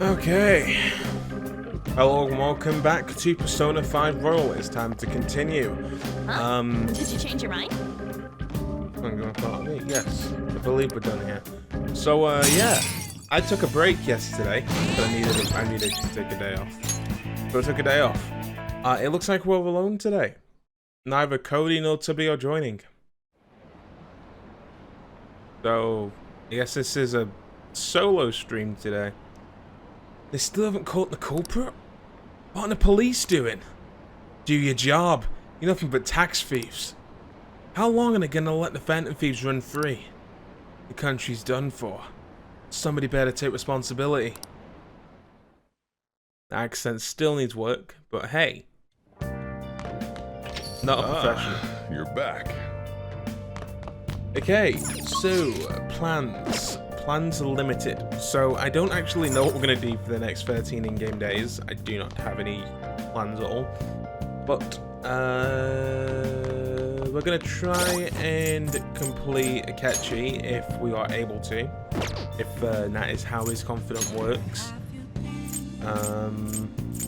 Okay. Hello and welcome back to Persona 5 Royal. It's time to continue. Huh? Did you change your mind? I'm gonna follow me. Yes, I believe we're done here. So, yeah, I took a break yesterday, but I needed to take a day off. So I took a day off. It looks like we're alone today. Neither Cody nor Tubby are joining. So, I guess this is a solo stream today. They still haven't caught the culprit? What are the police doing? Do your job. You're nothing but tax thieves. How long are they gonna let the phantom thieves run free? The country's done for. Somebody better take responsibility. The accent still needs work, but hey. Not a professional. You're back. Okay, so plans. Plans are limited. So I don't actually know what we're gonna do for the next 13 in-game days. I do not have any plans at all. But we're gonna try and complete Akechi if we are able to. If that is how his confident works.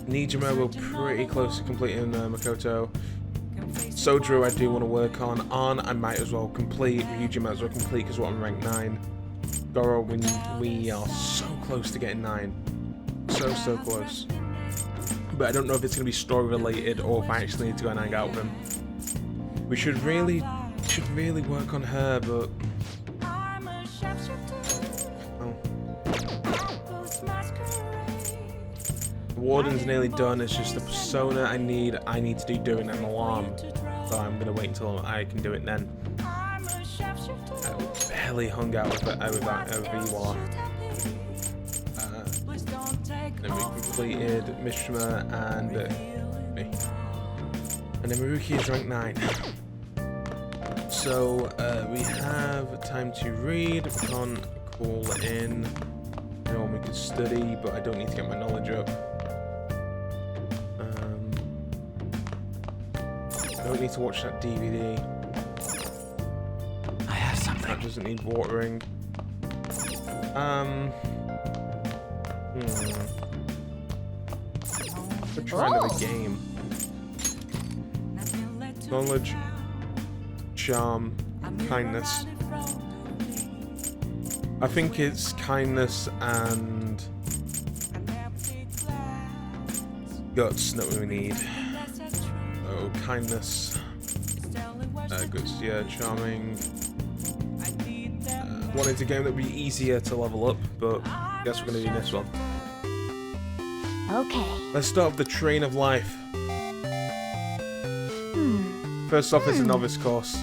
Nijima, we're pretty close to completing Makoto. Sojiro I do want to work on. Arn I might as well complete. Ryuji might as well complete because we're on rank 9. Goro, we are so close to getting 9. So close. But I don't know if it's going to be story related or if I actually need to go and hang out with him. We should really work on her, but... Oh. The Warden's nearly done. It's just the persona I need to do doing an alarm. So I'm going to wait until I can do it then. I barely hung out with Vaughan. Then we completed Mishima and me. And then Maruki is rank 9. So we have time to read. We can't call in. You know, we can study, but I don't need to get my knowledge up. I don't need to watch that DVD. I have something. That doesn't need watering. We're trying another game. Knowledge, charm, kindness. I think it's kindness and guts that we need. So kindness, guts, yeah, charming. Wanted a game that would be easier to level up, but I guess we're gonna do this one. Okay. Let's start with the train of life. First off is a novice course.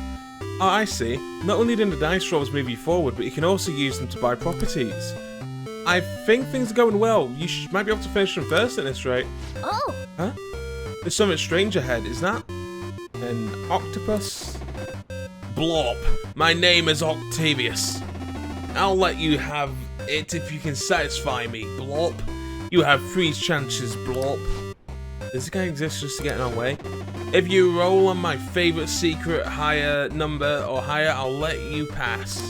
Oh, I see. Not only do the dice rolls move you forward, but you can also use them to buy properties. I think things are going well. You might be able to finish them first at this rate. Oh. Huh? There's something strange ahead. Is that an octopus? Blob. My name is Octavius. I'll let you have it if you can satisfy me, Blob. You have 3 chances, Blob. Does this guy exist just to get in our way? If you roll on my favorite secret higher number or higher, I'll let you pass.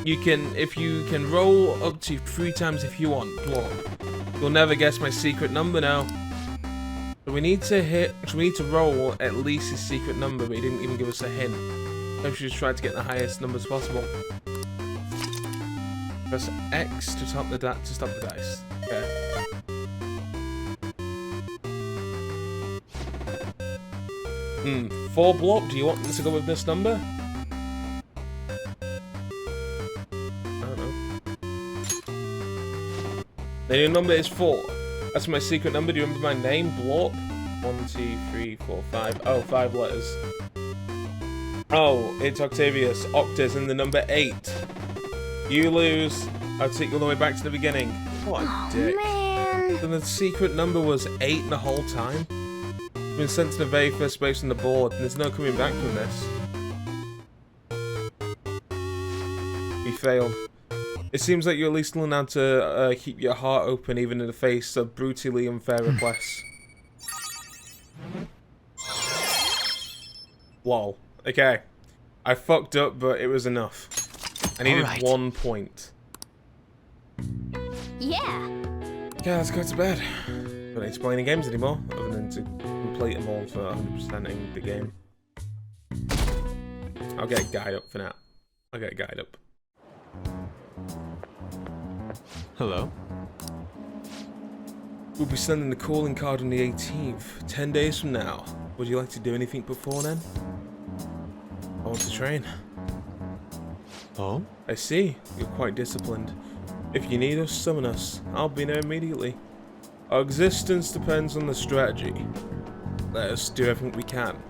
If you can roll up to 3 times if you want, Blob. You'll never guess my secret number now. So we need to roll at least his secret number, but he didn't even give us a hint. Maybe we should just try to get the highest numbers possible. Press X to stop the dice. Okay. Four Blob, do you want to go with this number? I don't know. The new number is 4. That's my secret number. Do you remember my name? Blob? 1, 2, 3, 4, 5. Oh, 5 letters. Oh, it's Octavius. Octa's in the number 8. You lose. I'll take you all the way back to the beginning. What a dick. Man. Then the secret number was 8 the whole time? It's been sent to the very first space on the board, and there's no coming back from this. We failed. It seems like you're at least learning how to keep your heart open even in the face of brutally unfair requests. Lol. Okay. I fucked up, but it was enough. I needed 1 point. Yeah. Yeah, let's go to bed. Don't need to play any games anymore, other than to complete them all for 100%ing the game. I'll get a guide up for now. I'll get a guide up. Hello? We'll be sending the calling card on the 18th, 10 days from now. Would you like to do anything before then? I want to train. Oh? I see. You're quite disciplined. If you need us, summon us. I'll be there immediately. Our existence depends on the strategy. Let us do everything we can.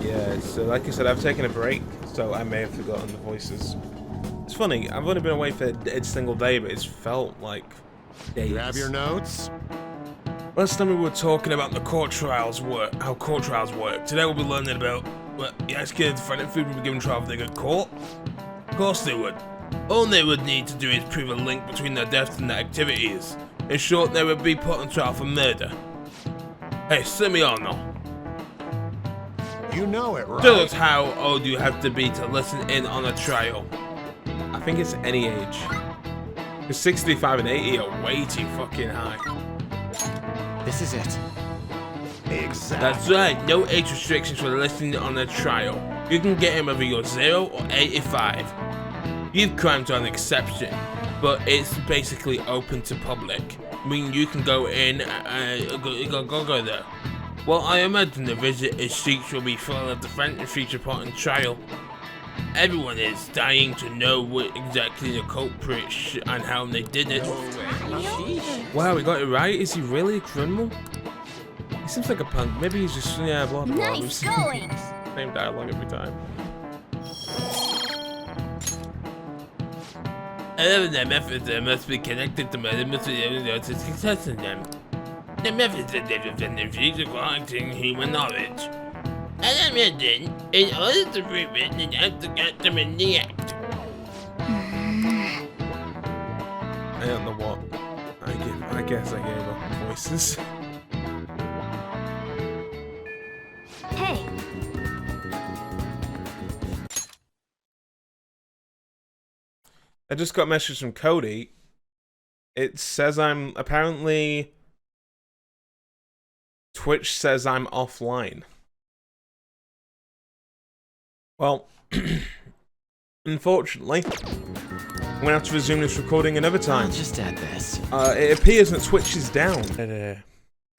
Yeah, so like I said, I've taken a break, so I may have forgotten the voices. It's funny, I've only been away for a single day, but it's felt like days. Grab your notes. Last time we were talking about the court trials work, how court trials work. Today we'll be learning about what you ask kids if defendant food would be given trial if they go to court. Of course they would. All they would need to do is prove a link between their deaths and their activities. In short, they would be put on trial for murder. Hey, send me on now. You know it, right? Tell us how old you have to be to listen in on a trial. I think it's any age. Because 65 and 80 are way too fucking high. This is it. Exactly. That's right, no age restrictions for listening on a trial. You can get in whether you're 0 or 85. Youth crimes are an exception, but it's basically open to public. I mean, you can go in and go there. Well, I imagine the visitor sheets will be full of the defendant feature part in trial. Everyone is dying to know what exactly the culprit and how they did it. Wow, we got it right. Is he really a criminal? He seems like a punk. Maybe he's just, yeah, blah blah blah. Nice going. Same dialogue every time. However, the methods must be connected to murder must be able to success in them. The methods that they defend their views of collecting human knowledge. And imagine, in order to prove it, they have to get them in the act. I don't know what. I guess I gave up on voices. Hey. I just got a message from Cody. It says I'm apparently Twitch says I'm offline. Well, unfortunately, I'm gonna have to resume this recording another time. I'll just add this. It appears that Twitch is down.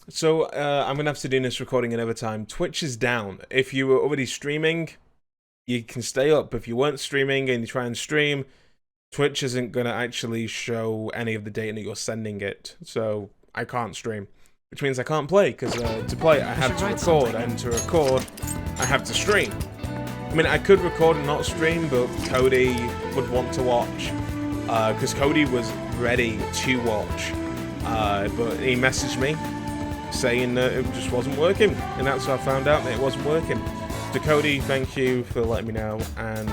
So I'm gonna have to do this recording another time. Twitch is down. If you were already streaming, you can stay up. If you weren't streaming and you try and stream, Twitch isn't gonna actually show any of the data that you're sending it. So I can't stream, which means I can't play, because to play I have to record, and to record I have to stream. I mean, I could record and not stream, but Cody would want to watch, because Cody was ready to watch, but he messaged me saying that it just wasn't working, and that's how I found out that it wasn't working. So Cody, thank you for letting me know, and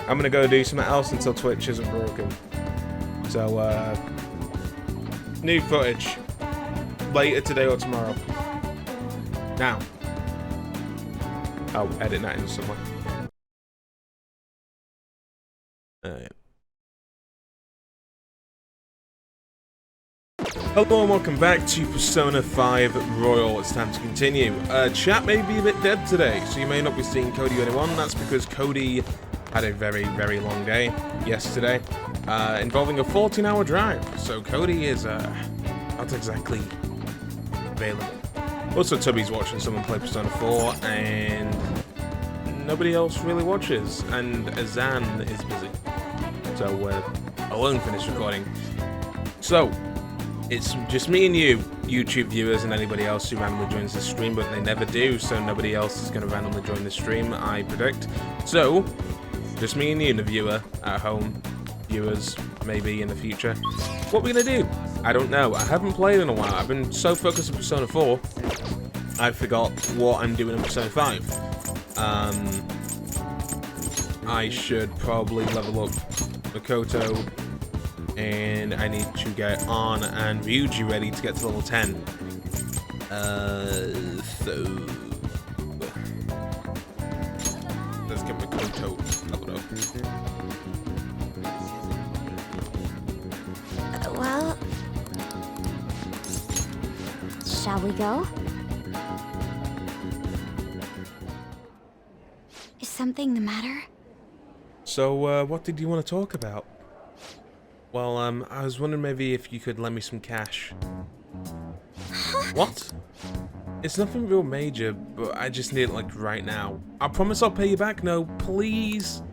I'm gonna go do something else until Twitch isn't broken. So, new footage later today or tomorrow. Now, I'll edit that in somewhere. Yeah. Hello and welcome back to Persona 5 Royal. It's time to continue. Chat may be a bit dead today, so you may not be seeing Cody or anyone. That's because Cody had a very, very long day yesterday, involving a 14-hour drive. So Cody is not exactly available. Also, Tubby's watching someone play Persona 4, and nobody else really watches, and Azan is busy. So we're alone for this recording. So, it's just me and you, YouTube viewers, and anybody else who randomly joins the stream, but they never do, so nobody else is going to randomly join the stream, I predict. So, just me and you, the viewer at home, viewers, maybe in the future. What are we going to do? I don't know. I haven't played in a while. I've been so focused on Persona 4, I forgot what I'm doing in Persona 5. I should probably level up Makoto, and I need to get on and Ryuji ready to get to level 10. So let's get Makoto leveled up. Shall we go? Is something the matter? So, what did you want to talk about? Well, I was wondering maybe if you could lend me some cash. What? It's nothing real major, but I just need it like right now. I promise I'll pay you back. No, please.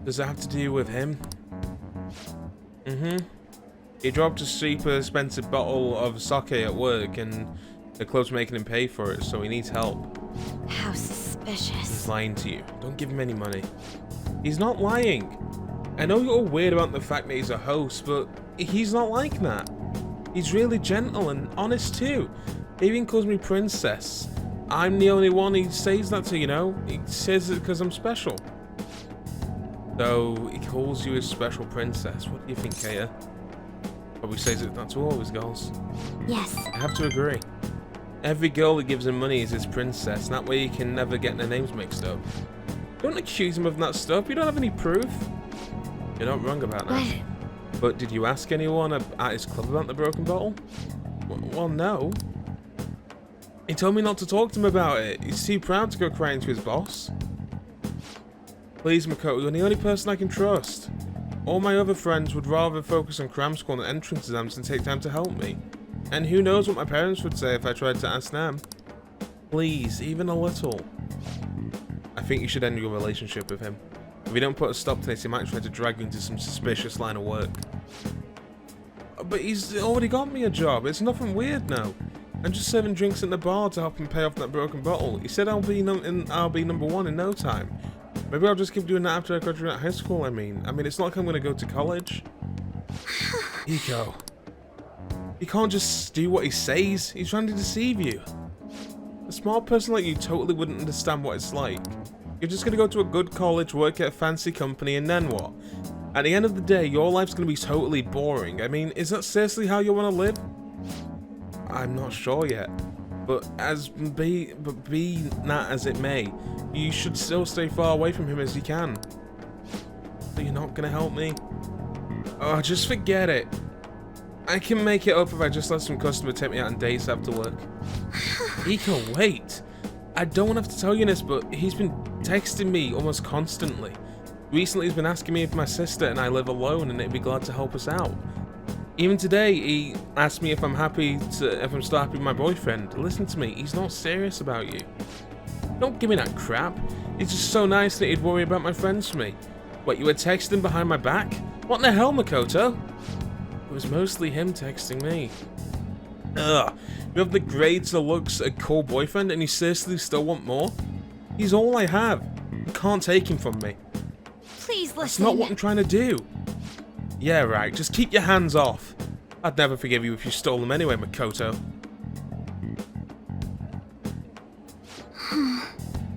Does it have to do with him? He dropped a super expensive bottle of sake at work and the club's making him pay for it, so he needs help. How suspicious. He's lying to you. Don't give him any money. He's not lying. I know you're weird about the fact that he's a host, but he's not like that. He's really gentle and honest too. He even calls me princess. I'm the only one he says that to, you know? He says it because I'm special. So he calls you his special princess. What do you think, Kaya? Probably says it that to all his girls. Yes. I have to agree. Every girl that gives him money is his princess, and that way he can never get their names mixed up. Don't accuse him of that stuff. You don't have any proof. You're not wrong about that. But did you ask anyone at his club about the broken bottle? Well, no. He told me not to talk to him about it. He's too proud to go crying to his boss. Please, Makoto, you're the only person I can trust. All my other friends would rather focus on cram school and entrance exams than take time to help me. And who knows what my parents would say if I tried to ask them. Please, even a little. I think you should end your relationship with him. If you don't put a stop to this, he might try to drag you into some suspicious line of work. But he's already got me a job. It's nothing weird now. I'm just serving drinks in the bar to help him pay off that broken bottle. He said I'll be number one in no time. Maybe I'll just keep doing that after I graduate high school, I mean. It's not like I'm going to go to college. Iko. You can't just do what he says. He's trying to deceive you. A smart person like you totally wouldn't understand what it's like. You're just going to go to a good college, work at a fancy company, and then what? At the end of the day, your life's going to be totally boring. Is that seriously how you want to live? I'm not sure yet. But be that as it may, you should still stay far away from him as you can. But you're not going to help me? Oh, just forget it. I can make it up if I just let some customer take me out on dates after work. Iko, wait. I don't have to tell you this, but he's been texting me almost constantly. Recently he's been asking me if my sister and I live alone and he'd be glad to help us out. Even today, he asked me if I'm still happy with my boyfriend. Listen to me, he's not serious about you. Don't give me that crap. It's just so nice that he'd worry about my friends for me. What, you were texting behind my back? What in the hell, Makoto? It was mostly him texting me. Ugh. You have the grades, the looks, a cool boyfriend, and you seriously still want more? He's all I have. You can't take him from me. Please listen. That's not what I'm trying to do. Yeah, right. Just keep your hands off. I'd never forgive you if you stole them anyway, Makoto.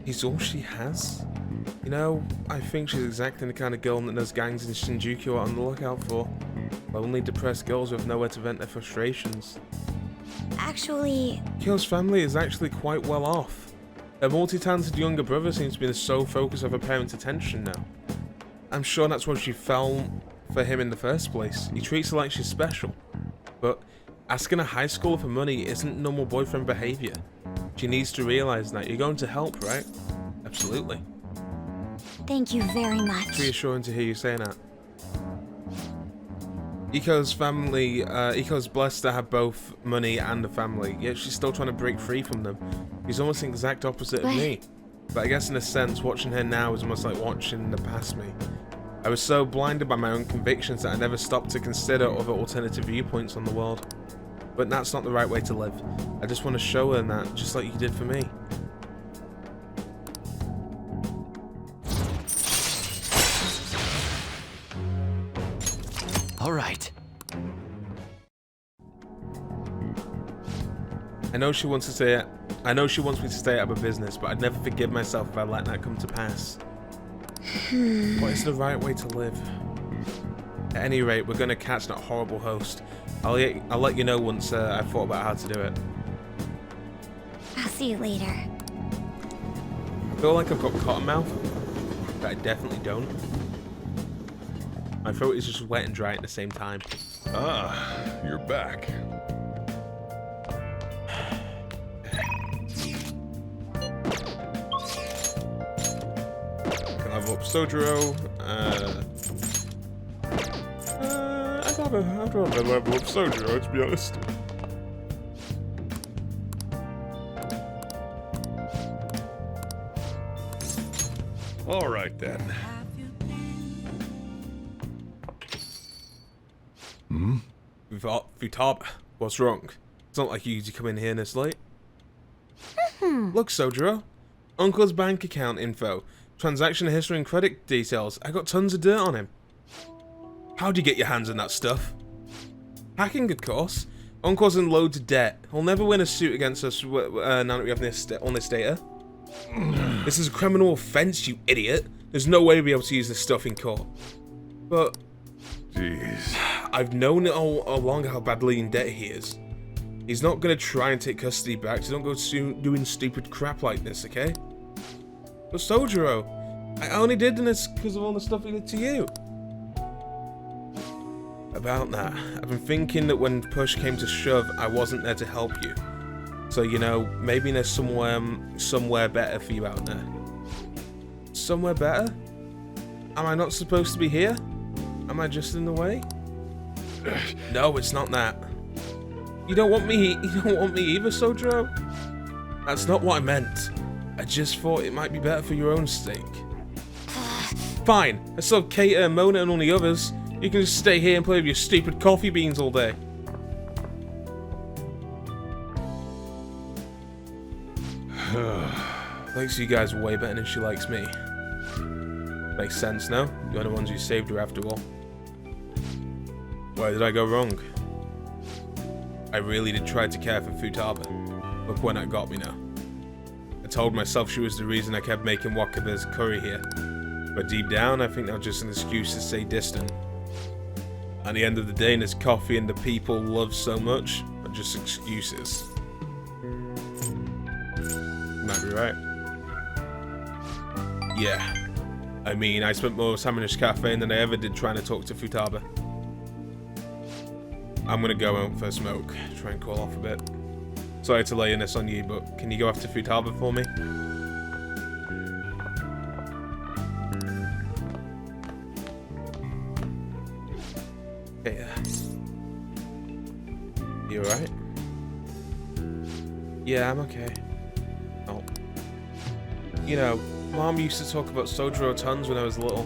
He's all she has? You know, I think she's exactly the kind of girl that those gangs in Shinjuku are on the lookout for. Lonely, depressed girls with nowhere to vent their frustrations. Actually... Kyo's family is actually quite well off. Her multi-talented younger brother seems to be the sole focus of her parents' attention now. I'm sure that's why she fell for him in the first place. He treats her like she's special. But asking a high schooler for money isn't normal boyfriend behavior. She needs to realize that. You're going to help, right? Absolutely. Thank you very much. It's reassuring to hear you say that. Iko's family, Iko's blessed to have both money and a family, yet she's still trying to break free from them. She's almost the exact opposite of me. But I guess in a sense, watching her now is almost like watching the past me. I was so blinded by my own convictions that I never stopped to consider other alternative viewpoints on the world. But that's not the right way to live. I just want to show her that, just like you did for me. All right. I know she wants me to stay out of her business, but I'd never forgive myself if I let that come to pass. What is the right way to live? At any rate, we're going to catch that horrible host. I'll let you know once I've thought about how to do it. I'll see you later. I feel like I've got cotton mouth, but I definitely don't. My throat is just wet and dry at the same time. Ah, you're back. level up Sojiro. I'd rather level up Sojiro, to be honest. Alright then. Futaba, what's wrong? It's not like you usually come in here this late. Look, Sojiro. Uncle's bank account info, transaction history and credit details. I got tons of dirt on him. How'd you get your hands on that stuff? Hacking, of course. Uncle's in loads of debt. He'll never win a suit against us now that we have all this data. This is a criminal offense, you idiot. There's no way we'll be able to use this stuff in court. But... Jeez. I've known it all along how badly in debt he is. He's not gonna try and take custody back, so don't go doing stupid crap like this, okay? But Sojiro, I only did this because of all the stuff he did to you. About that, I've been thinking that when push came to shove, I wasn't there to help you. So, you know, maybe there's somewhere better for you out there. Somewhere better? Am I not supposed to be here? Am I just in the way? No, it's not that. You don't want me either, Sojiro? That's not what I meant. I just thought it might be better for your own sake. Fine, I saw Kater, Mona and all the others. You can just stay here and play with your stupid coffee beans all day. Likes you guys way better than she likes me. Makes sense, no? You're the ones who saved her after all. Where did I go wrong? I really did try to care for Futaba. Look when that got me now. I told myself she was the reason I kept making Wakaba's curry here. But deep down, I think that was just an excuse to stay distant. At the end of the day, this coffee and the people love so much are just excuses. Might be right. Yeah. I mean, I spent more time in this cafe than I ever did trying to talk to Futaba. I'm gonna go out for a smoke, try and cool off a bit. Sorry to lay this on you, but can you go after Futaba for me? Okay. You alright? Yeah, I'm okay. Oh. You know, Mom used to talk about Sojiro tons when I was little.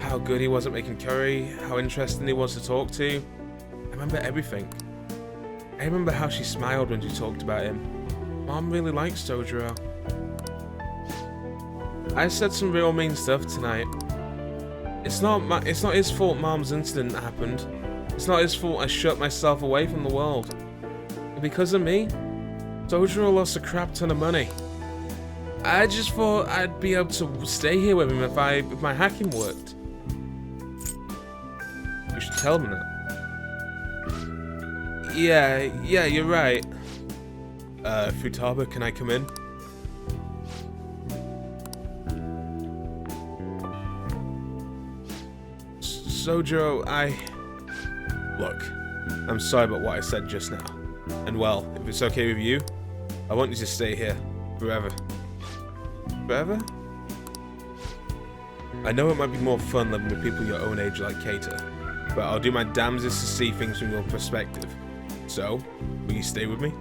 How good he was at making curry, how interesting he was to talk to. I remember everything. I remember how she smiled when she talked about him. Mom really likes Sojiro. I said some real mean stuff tonight. It's not his fault Mom's incident happened. It's not his fault I shut myself away from the world. And because of me, Sojiro lost a crap ton of money. I just thought I'd be able to stay here with him if my hacking worked. You should tell him that. Yeah, you're right. Futaba, can I come in? Sojiro, Look, I'm sorry about what I said just now. And well, if it's okay with you, I want you to stay here. Forever. Forever? I know it might be more fun living with people your own age like Kater, but I'll do my damnedest to see things from your perspective. So, will you stay with me?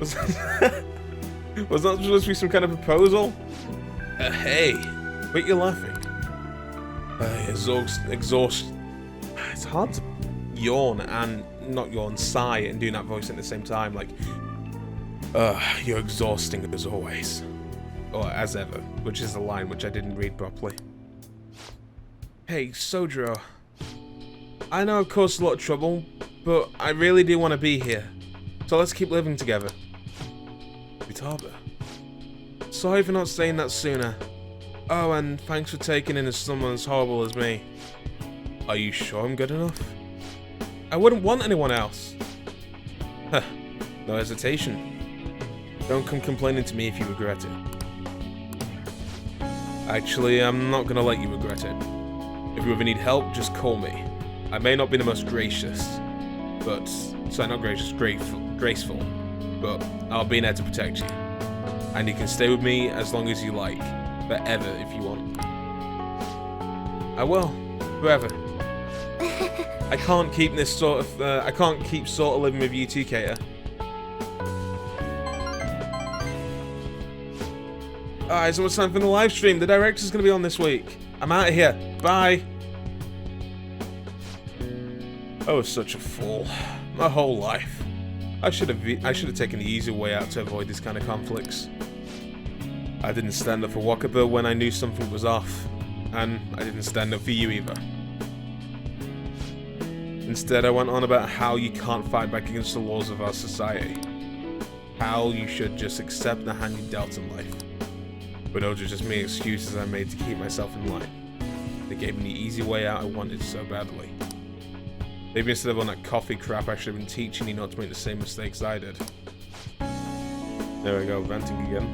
Was that supposed to be some kind of proposal? Hey, quit your laughing. Exhaust. It's hard to yawn and not yawn, sigh, and do that voice at the same time. Like, you're exhausting as always. Or as ever, which is a line which I didn't read properly. Hey, Sojiro. I know I've caused a lot of trouble, but I really do want to be here. So let's keep living together. Futaba. Sorry for not saying that sooner. Oh, and thanks for taking in someone as horrible as me. Are you sure I'm good enough? I wouldn't want anyone else. Huh. No hesitation. Don't come complaining to me if you regret it. Actually, I'm not gonna let you regret it. If you ever need help, just call me. I may not be the most gracious, but... Sorry, not gracious, graceful. But I'll be there to protect you. And you can stay with me as long as you like. Forever, if you want. I will. Forever. I can't keep this sort of, I can't keep sort of living with you too, Kater. Alright, so it's time for the live stream. The director's gonna be on this week. I'm out of here. Bye. I was such a fool. My whole life. I should have taken the easy way out to avoid these kind of conflicts. I didn't stand up for Wakaba when I knew something was off. And I didn't stand up for you either. Instead, I went on about how you can't fight back against the laws of our society. How you should just accept the hand you dealt in life. But those are just mere excuses I made to keep myself in line. They gave me the easy way out I wanted so badly. Maybe instead of all that coffee crap, I should have been teaching you not to make the same mistakes I did. There we go, venting again.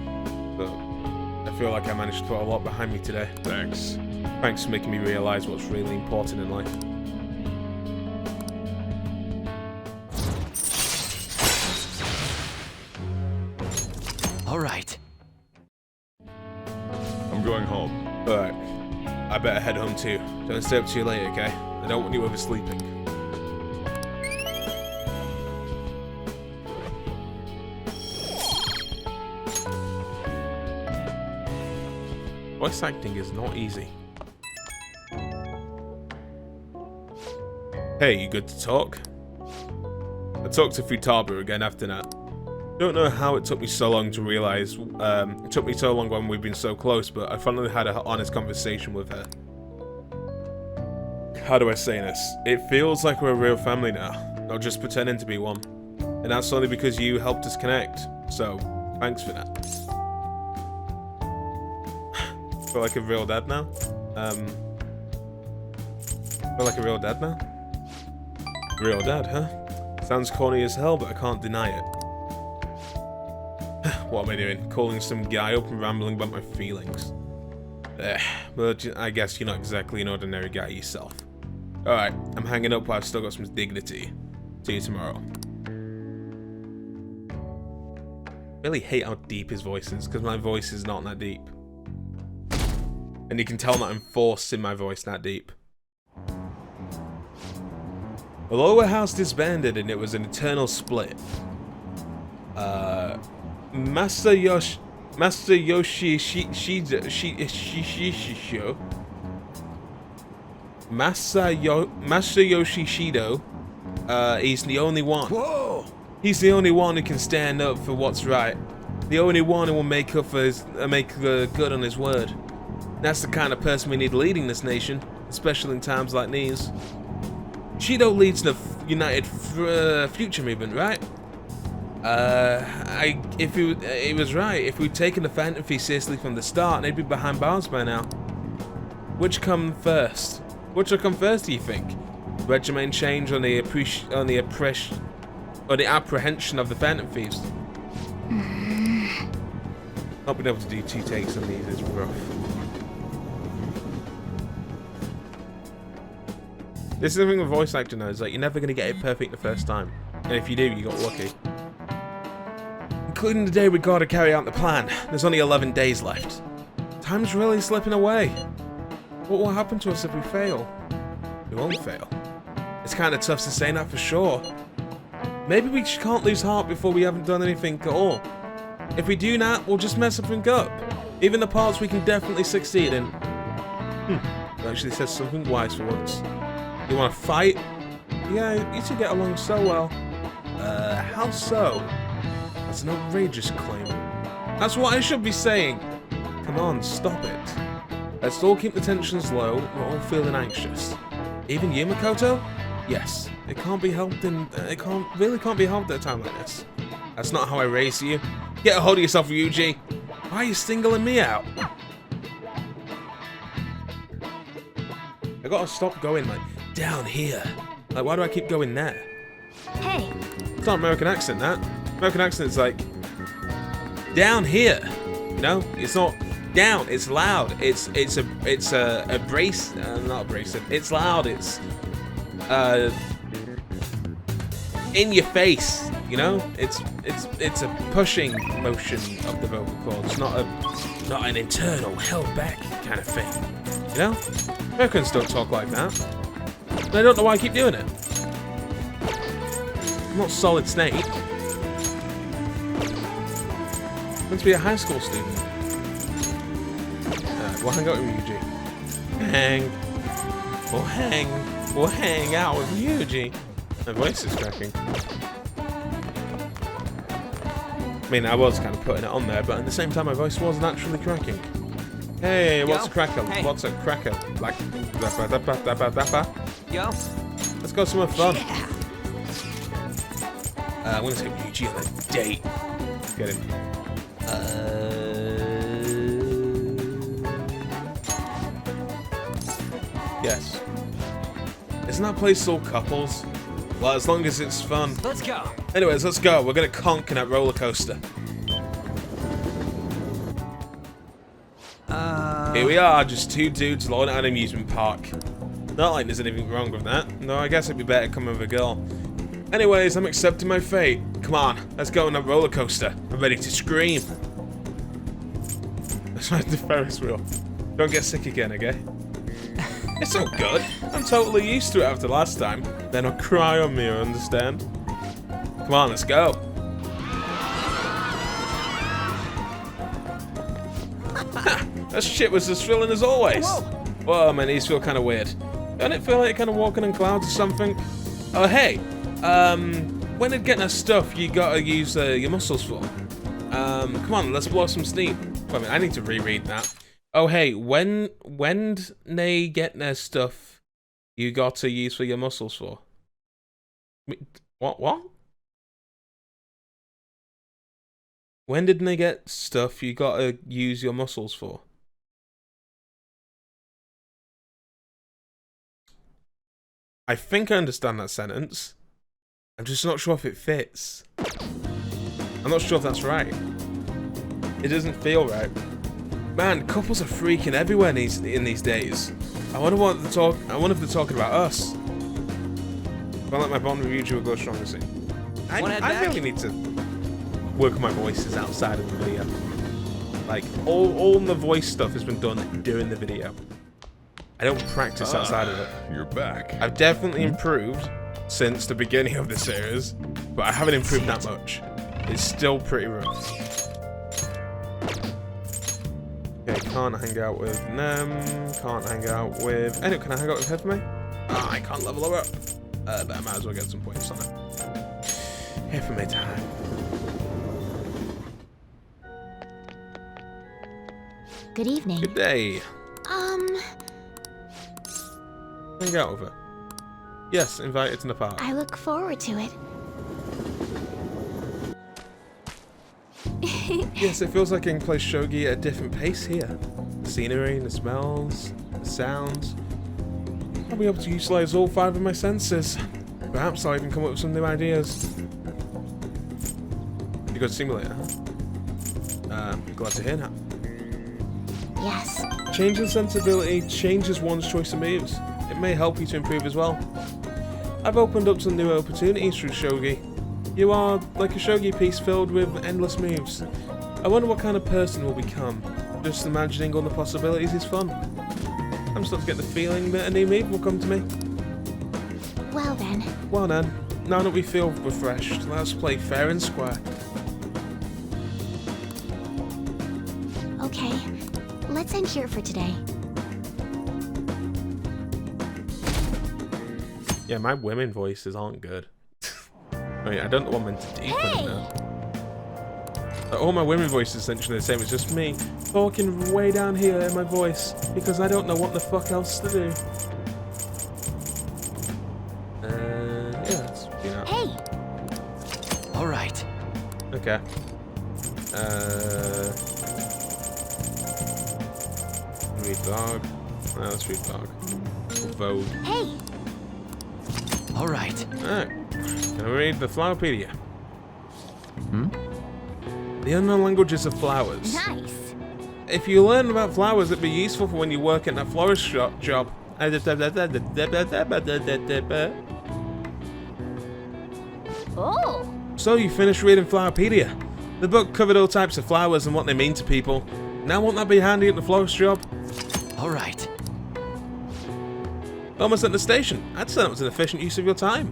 But I feel like I managed to put a lot behind me today. Thanks. Thanks for making me realize what's really important in life. All right. I'm going home. Alright. I better head home too. Don't stay up too late, okay? I don't want you oversleeping. Voice acting is not easy. Hey, you good to talk? I talked to Futaba again after that. Don't know how it took me so long to realize, it took me so long when we've been so close, but I finally had an honest conversation with her. How do I say this? It feels like we're a real family now, not just pretending to be one. And that's only because you helped us connect, so thanks for that. Feel like a real dad now? Feel like a real dad now? Real dad, huh? Sounds corny as hell, but I can't deny it. What am I doing? Calling some guy up and rambling about my feelings. Well, I guess you're not exactly an ordinary guy yourself. Alright, I'm hanging up while I've still got some dignity. See you tomorrow. I really hate how deep his voice is, because my voice is not that deep. And you can tell that I'm forcing my voice that deep. The lower house disbanded and it was an eternal split. Masayoshi Shido, he's the only one. Whoa! He's the only one who can stand up for what's right. The only one who will make up for his, good on his word. That's the kind of person we need leading this nation, especially in times like these. Shido leads the United Future movement, right? If he was right, if we'd taken the Phantom Fee seriously from the start, they'd be behind bars by now. Which come first? Which will come first, do you think? Regiment change on the apprehension of the Phantom Thieves? Not being able to do 2 takes on these is rough. This is the thing with voice acting though, is like you're never gonna get it perfect the first time. And if you do, you got lucky. Including the day we gotta carry out the plan. There's only 11 days left. Time's really slipping away. What will happen to us if we fail? We won't fail. It's kind of tough to say that for sure. Maybe we just can't lose heart before we haven't done anything at all. If we do that, we'll just mess everything up. Even the parts we can definitely succeed in. It actually says something wise for once. You want to fight? Yeah, you two get along so well. How so? That's an outrageous claim. That's what I should be saying. Come on, stop it. Let's all keep the tensions low. We're all feeling anxious. Even you, Makoto? Yes. It can't be helped really can't be helped at a time like this. That's not how I raised you. Get a hold of yourself, Ryuji. Why are you singling me out? I gotta stop going like down here. Like, why do I keep going there? Hey, It's not American accent, that. American accent is like down here. You know, it's not down. It's loud. It's not abrasive. It's loud. It's in your face. You know, it's a pushing motion of the vocal cords, not an internal held back kind of thing. You know, Americans don't talk like that. And I don't know why I keep doing it. I'm not Solid Snake. I'm meant to be a high school student. We'll hang out with Ryuji. We'll hang out with Ryuji. My voice is cracking. I mean, I was kind of putting it on there, but at the same time, my voice was naturally cracking. Hey, what's a cracker? Hey. What's a cracker? Like, Yo. let's go somewhere fun. I'm gonna take Ryuji on a date. Get him. Yes. Isn't that place all couples? Well, as long as it's fun. Let's go. Anyways, let's go. We're gonna conk in that roller coaster. Here we are, just two dudes loading at an amusement park. Not like there's anything wrong with that. No, I guess it'd be better coming with a girl. Anyways, I'm accepting my fate. Come on, let's go on that roller coaster. I'm ready to scream. Let's ride the Ferris wheel. Don't get sick again, okay? It's all good. I'm totally used to it after last time. Then I'll cry on me, you understand? Come on, let's go. That shit was as thrilling as always. Whoa, my knees feel kind of weird. Don't it feel like you're kind of walking on clouds or something? Oh, hey. When did getting that stuff you gotta use your muscles for? Come on, let's blow some steam. Wait a minute, I need to reread that. Oh, hey, when they get their stuff you got to use for your muscles for? What? When did they get stuff you got to use your muscles for? I think I understand that sentence. I'm just not sure if it fits. I'm not sure if that's right. It doesn't feel right. Man, couples are freaking everywhere in these days. I wonder if they're talking about us. I feel like my bond with Ryuji will go stronger soon. I really need to work my voices outside of the video. Like, all the voice stuff has been done during the video. I don't practice outside of it. You're back. I've definitely improved since the beginning of the series, but I haven't improved that much. It's still pretty rough. Okay, can't hang out with them. Can't hang out with... Anyway, can I hang out with her for me? Ah, I can't level her up. But I might as well get some points on it. Here for me time. Good evening. Good day. Hang out with her. Yes, invited to the park. I look forward to it. Yes, it feels like I can play shogi at a different pace here. The scenery, the smells, the sounds. I'll be able to utilize all 5 of my senses. Perhaps I'll even come up with some new ideas. You got a simulator, huh? Glad to hear that. Yes. Changing sensibility changes one's choice of moves. It may help you to improve as well. I've opened up some new opportunities through shogi. You are like a shogi piece filled with endless moves. I wonder what kind of person we'll become. Just imagining all the possibilities is fun. I'm starting to get the feeling that a new move will come to me. Well then. Well then, now that we feel refreshed, let's play fair and square. Okay. Let's end here for today. Yeah, my women voices aren't good. Wait, I don't know what I'm meant to deepen it now. All my women voices are essentially the same. It's just me talking way down here in my voice because I don't know what the fuck else to do. Yeah, let's do that. Hey! All right. Okay. Read dog. No, let's read dog. Vogue. Hey! All right. Alright. Can I read the Flowerpedia? The unknown languages of flowers. Nice! If you learn about flowers, it'd be useful for when you work in that florist job. Oh! So So you finished reading Flowerpedia? The book covered all types of flowers and what they mean to people. Now won't that be handy at the florist job? All right. Almost at the station. I'd say that was an efficient use of your time.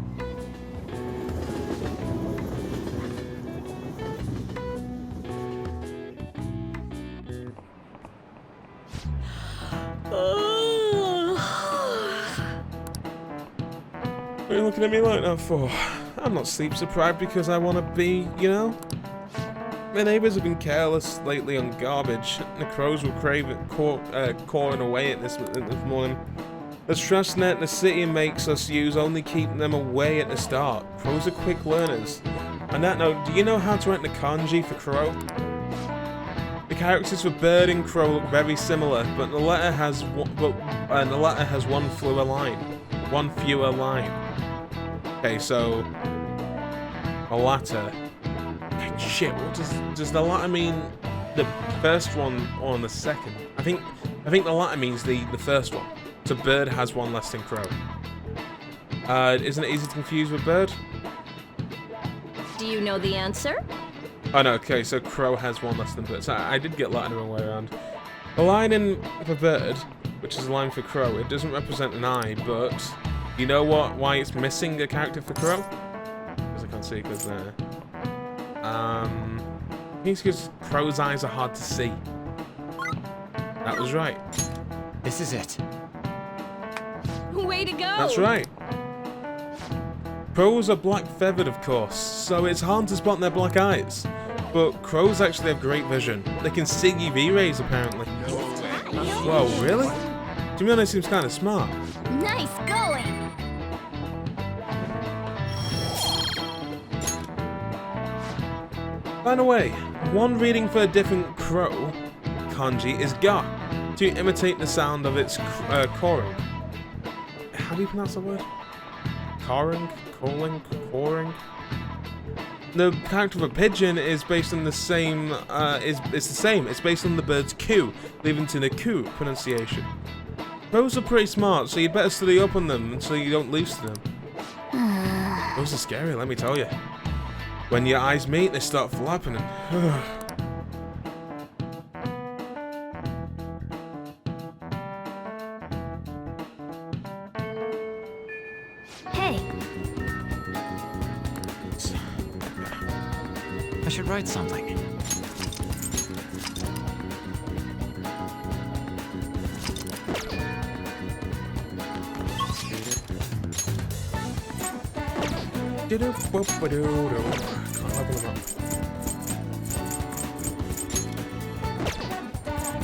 What are you looking at me like that for? I'm not sleep deprived because I want to be, you know? My neighbours have been careless lately on garbage. The crows were cawing away at this morning. The trash net the city makes us use only keep them away at the start. Crows are quick learners. On that note, do you know how to write the kanji for crow? The characters for bird and crow look very similar, but the letter has one fewer line. One fewer line. Okay, so a latter. Shit, what does the latter mean? The first one or the second? I think the latter means the first one. So bird has one less than crow. Isn't it easy to confuse with bird? Do you know the answer? Oh no, okay, so crow has one less than bird. So I did get Latin the wrong way around. The line in for bird, which is a line for crow, it doesn't represent an eye, but you know why it's missing a character for crow? Because I can't see because there. I think it's because crow's eyes are hard to see. That was right. This is it. Way to go! That's right. Crows are black feathered, of course, so it's hard to spot their black eyes. But crows actually have great vision. They can see UV rays, apparently. Whoa, really? To be honest, seems kind of smart. Nice going! By the way, one reading for a different crow kanji is ga, to imitate the sound of its cawing. How do you pronounce that word? Cawing? Calling? Cawing? The character of a pigeon is based on the same, it's the same. It's based on the bird's coo, leading to the coo pronunciation. Crows are pretty smart, so you'd better study up on them until you don't lose to them. Crows are scary, let me tell you. When your eyes meet, they start flapping and... Hey, I should write something.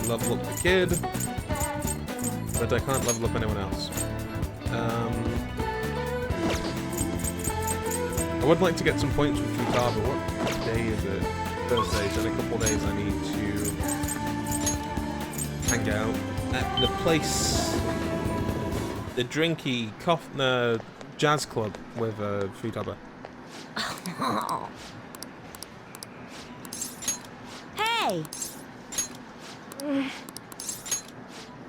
Level up the kid, but I can't level up anyone else. I would like to get some points with Futaba. What day is it? Thursday, so in a couple of days I need to hang out at the place, the Drinky Jazz Club with Futaba. hey!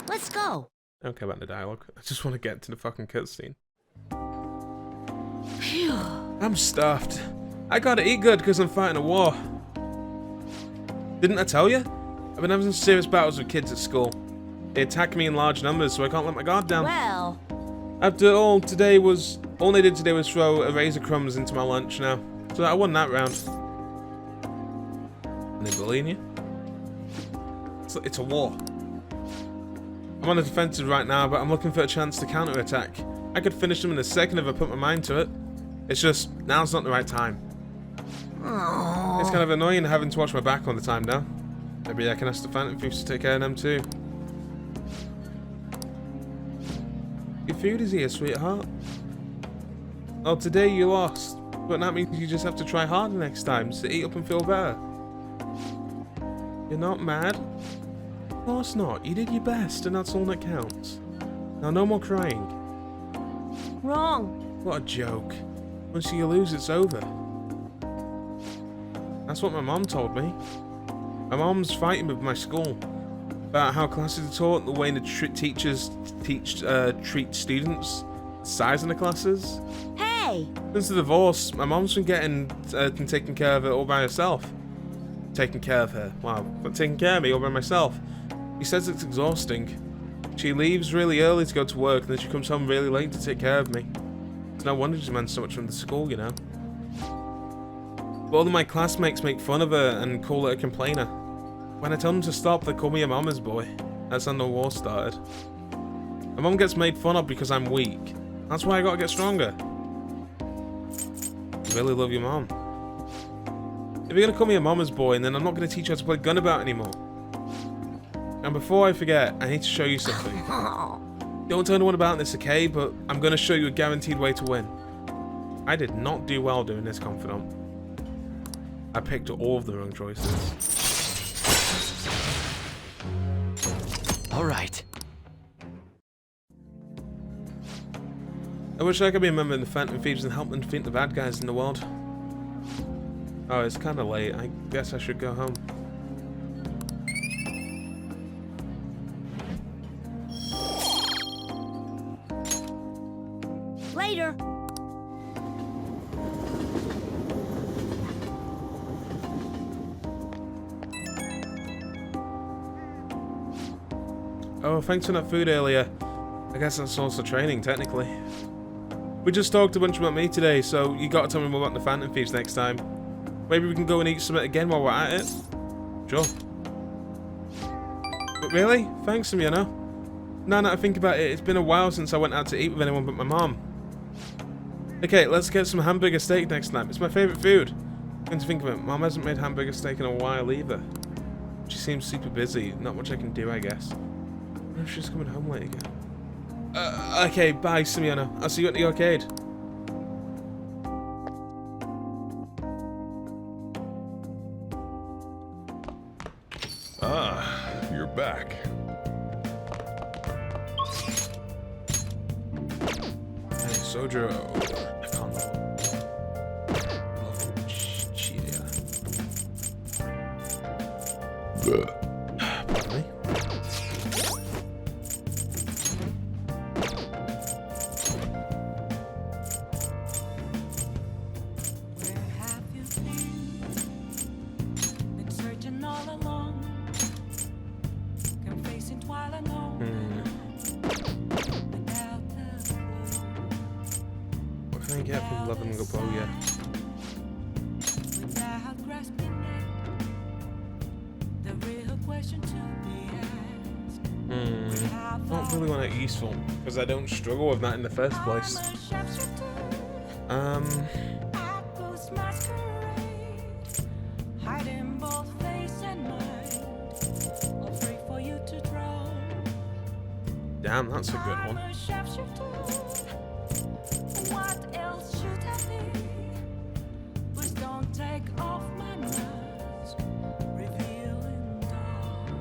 Let's go. I don't care about the dialogue. I just want to get to the fucking cutscene. I'm stuffed. I gotta eat good because I'm fighting a war. Didn't I tell you? I've been having some serious battles with kids at school. They attack me in large numbers, so I can't let my guard down. Well, After all, all they did today was throw razor crumbs into my lunch now. So I won that round. And they bullying you? It's a war. I'm on the defensive right now, but I'm looking for a chance to counter-attack. I could finish them in a second if I put my mind to it. It's just, now's not the right time. It's kind of annoying having to watch my back all the time now. Maybe I can ask the Phantom Thieves to take care of them too. Your food is here, sweetheart. Oh, today you lost. But that means you just have to try harder next time to eat up and feel better. You're not mad? Of course not. You did your best and that's all that counts. Now no more crying. wrong. What a joke. Once you lose, it's over. That's what my mom told me. My mom's fighting with my school about how classes are taught, the way the teachers treat students, the size of the classes. Hey! Hey! Since the divorce, my mom's been getting and taking care of it all by herself. Taking care of her. Wow, but taking care of me all by myself. He says it's exhausting. She leaves really early to go to work, and then she comes home really late to take care of me. It's no wonder she demands so much from the school, you know. But all of my classmates make fun of her and call her a complainer. When I tell them to stop, they call me a mama's boy. That's when the war started. My mom gets made fun of because I'm weak. That's why I gotta get stronger. I really love your mom. If you're gonna call me a mama's boy, then I'm not gonna teach you how to play gunnabout anymore. And before I forget, I need to show you something. Don't tell anyone about this, okay? But I'm gonna show you a guaranteed way to win. I did not do well doing this, confidant. I picked all of the wrong choices. All right. I wish I could be a member of the Phantom Thieves and help them defeat the bad guys in the world. Oh, it's kind of late. I guess I should go home. Later! Oh, thanks for that food earlier. I guess that's also training, technically. We just talked a bunch about me today, so you gotta tell me more about the Phantom Thieves next time. Maybe we can go and eat something again while we're at it. Sure. But really? Thanks, Simeona. Now that I think about it, it's been a while since I went out to eat with anyone but my mom. Okay, let's get some hamburger steak next time. It's my favourite food. Come to think of it, Mom hasn't made hamburger steak in a while either. She seems super busy. Not much I can do, I guess. I wonder if she's coming home late again. Okay, bye, Simeona. I'll see you at the arcade. Ah, you're back. Hey, Sojo. I can't love cheetah. Pardon me. Where have you been searching all along, confessing while alone, without a clue. What can I get from loving a bow yet? Without grasping it, the real question to be asked. Not really want it useful, because I don't struggle with that in the first place. Apples masquerade, hiding both face and mind, all free for you to draw. Damn, that's a good one. I'm a sharpshooter. What else should I be? Please don't take off my mask, revealing dawn.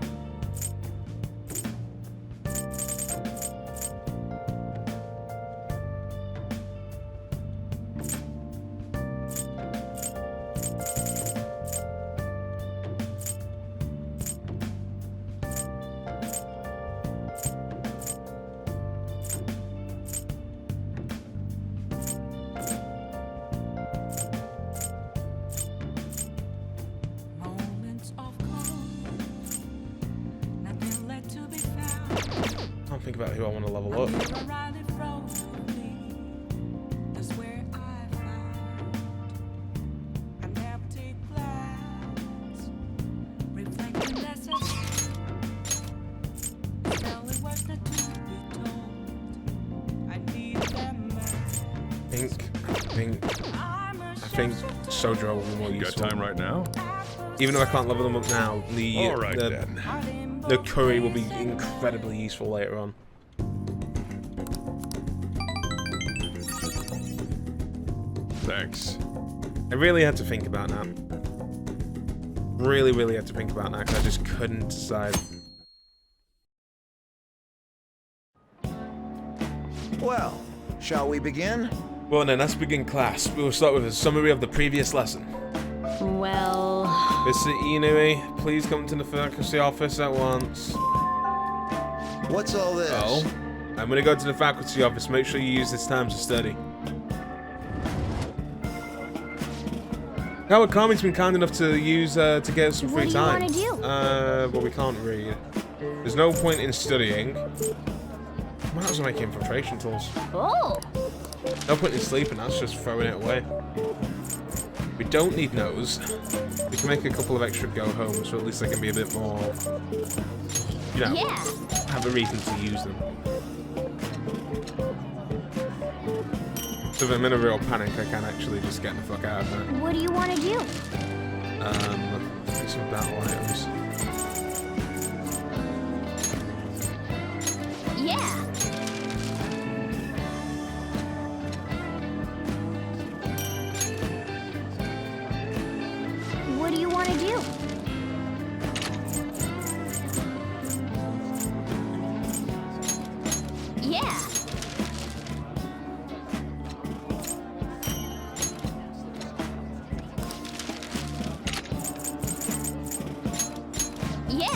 Moments of calm, nothing left to be found. Can't think about who I want to level up. You're right in front of me. That's where I found an empty glass, reflecting that's it. It's only words not to be told. I need them I think Sojo will be more Got useful. time right now? Even though I can't level them up now, All right then. the curry will be incredibly useful later on. Thanks. I really had to think about that. Really had to think about that because I just couldn't decide. Well, shall we begin? Well then, let's begin class. We will start with a summary of the previous lesson. Well... Mr. Inui, please come to the faculty office at once. What's all this? Oh, I'm gonna go to the faculty office. Make sure you use this time to study. Howard Carmen's been kind enough to use to get us some free What do you time. wanna do? Well, we can't read. There's no point in studying. Might as well make infiltration tools. Oh. No point in sleeping. That's just throwing it away. We don't need nose. We can make a couple of extra go homes, so at least they can be a bit more. You know, Yeah. have a reason to use them. So if I'm in a real panic, I can actually just get the fuck out of there. What do you want to do? Take some battle items. Yeah. What do you want to do? Yeah. Yeah.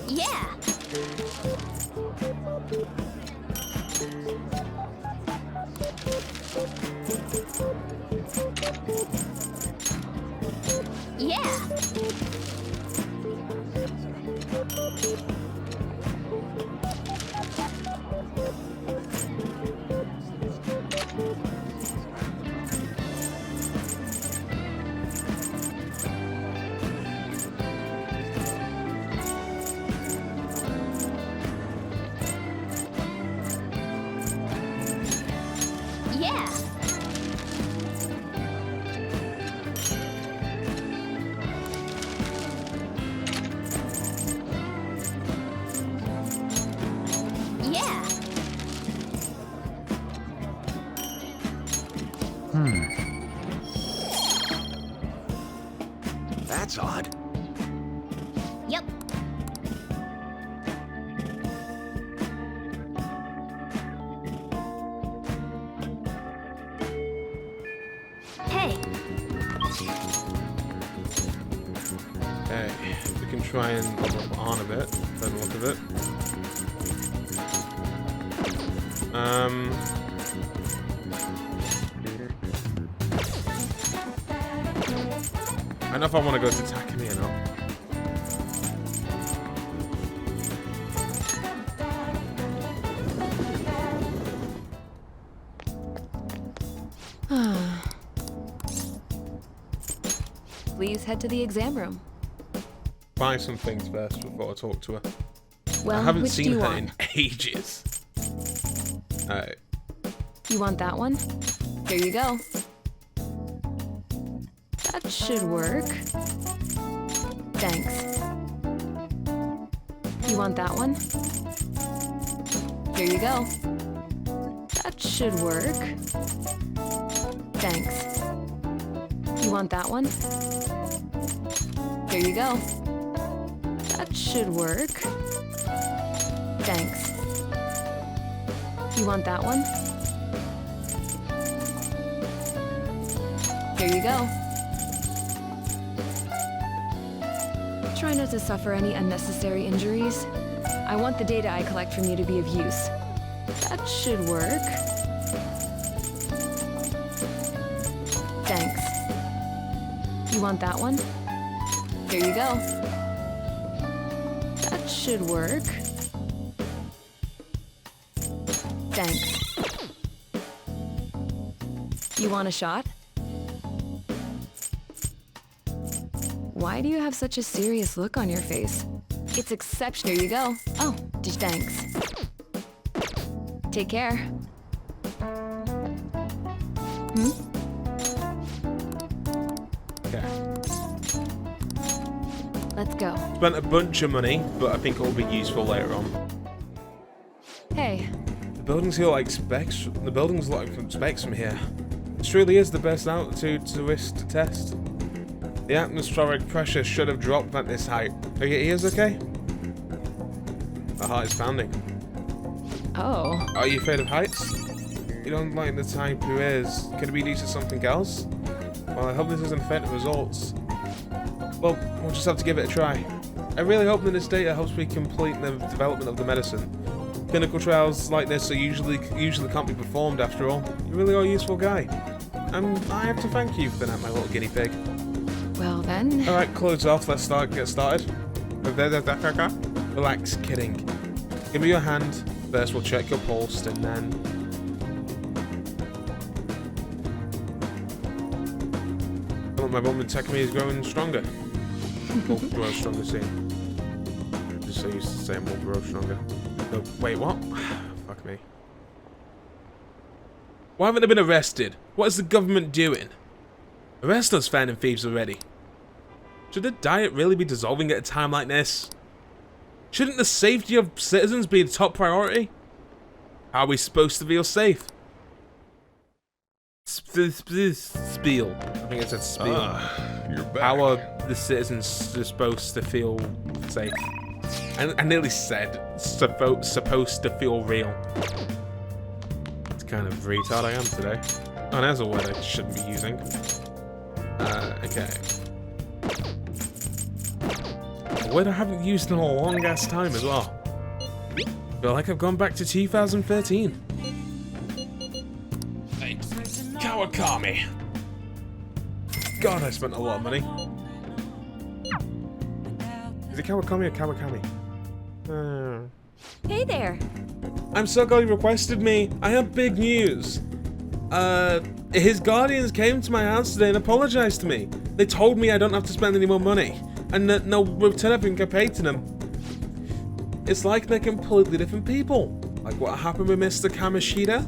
Yeah. Yeah. Yeah. Yeah. That's odd. Yep. Hey. Okay, we can try and level up on a bit, by the look of it. I don't know if I want to go to Takumi or not. Please head to the exam room. Buy some things first before I talk to her. Well, I haven't which do seen you her want? in ages. Alright. You want that one? Here you go. That should work. Thanks. You want that one? Here you go. That should work. Thanks. You want that one? Here you go. That should work. Thanks. You want that one? Here you go. Try not to suffer any unnecessary injuries. I want the data I collect from you to be of use. That should work. Thanks. You want that one? Here you go. That should work. Thanks. You want a shot? Why do you have such a serious look on your face? It's exceptional. Here you go. Oh, thanks. Take care. Okay. Let's go. Spent a bunch of money, but I think it will be useful later on. Hey, The buildings here like specs. The buildings look like specs from here. This truly is the best altitude to risk to test. The atmospheric pressure should have dropped at this height. Are your ears okay? My heart is pounding. oh, Are you afraid of heights? You don't like the type who is. Could it be due to something else? Well, I hope this doesn't affect the results. Well, we'll just have to give it a try. I really hope that this data helps me complete the development of the medicine. Clinical trials like this are usually can't be performed after all. You really are a useful guy. And I have to thank you for that, my little guinea pig. Well then. Alright, clothes off, let's get started. Relax, kidding. Give me your hand. First we'll check your pulse and then... Oh, my mum and me is growing stronger. Will grow stronger soon. Just so used to saying will grow stronger. No, wait, what? Fuck me. Why haven't they been arrested? What is the government doing? Arrest those phantom thieves already. Should the diet really be dissolving at a time like this? Shouldn't the safety of citizens be the top priority? How are we supposed to feel safe? Spiel. I think it said spiel. You're back. How are the citizens supposed to feel safe? I nearly said supposed to feel real. It's kind of retard I am today. Oh, there's a word I shouldn't be using. Okay. A word I haven't used in a long ass time as well. Feel like I've gone back to 2013. Hey, Kawakami. God, I spent a lot of money. Is it Kawakami or Kawakami? Hey there. I'm so glad you requested me. I have big news. His guardians came to my house today and apologized to me. They told me I don't have to spend any more money, and that no return everything I paid to them. It's like they're completely different people. Like what happened with Mr. Kamishita?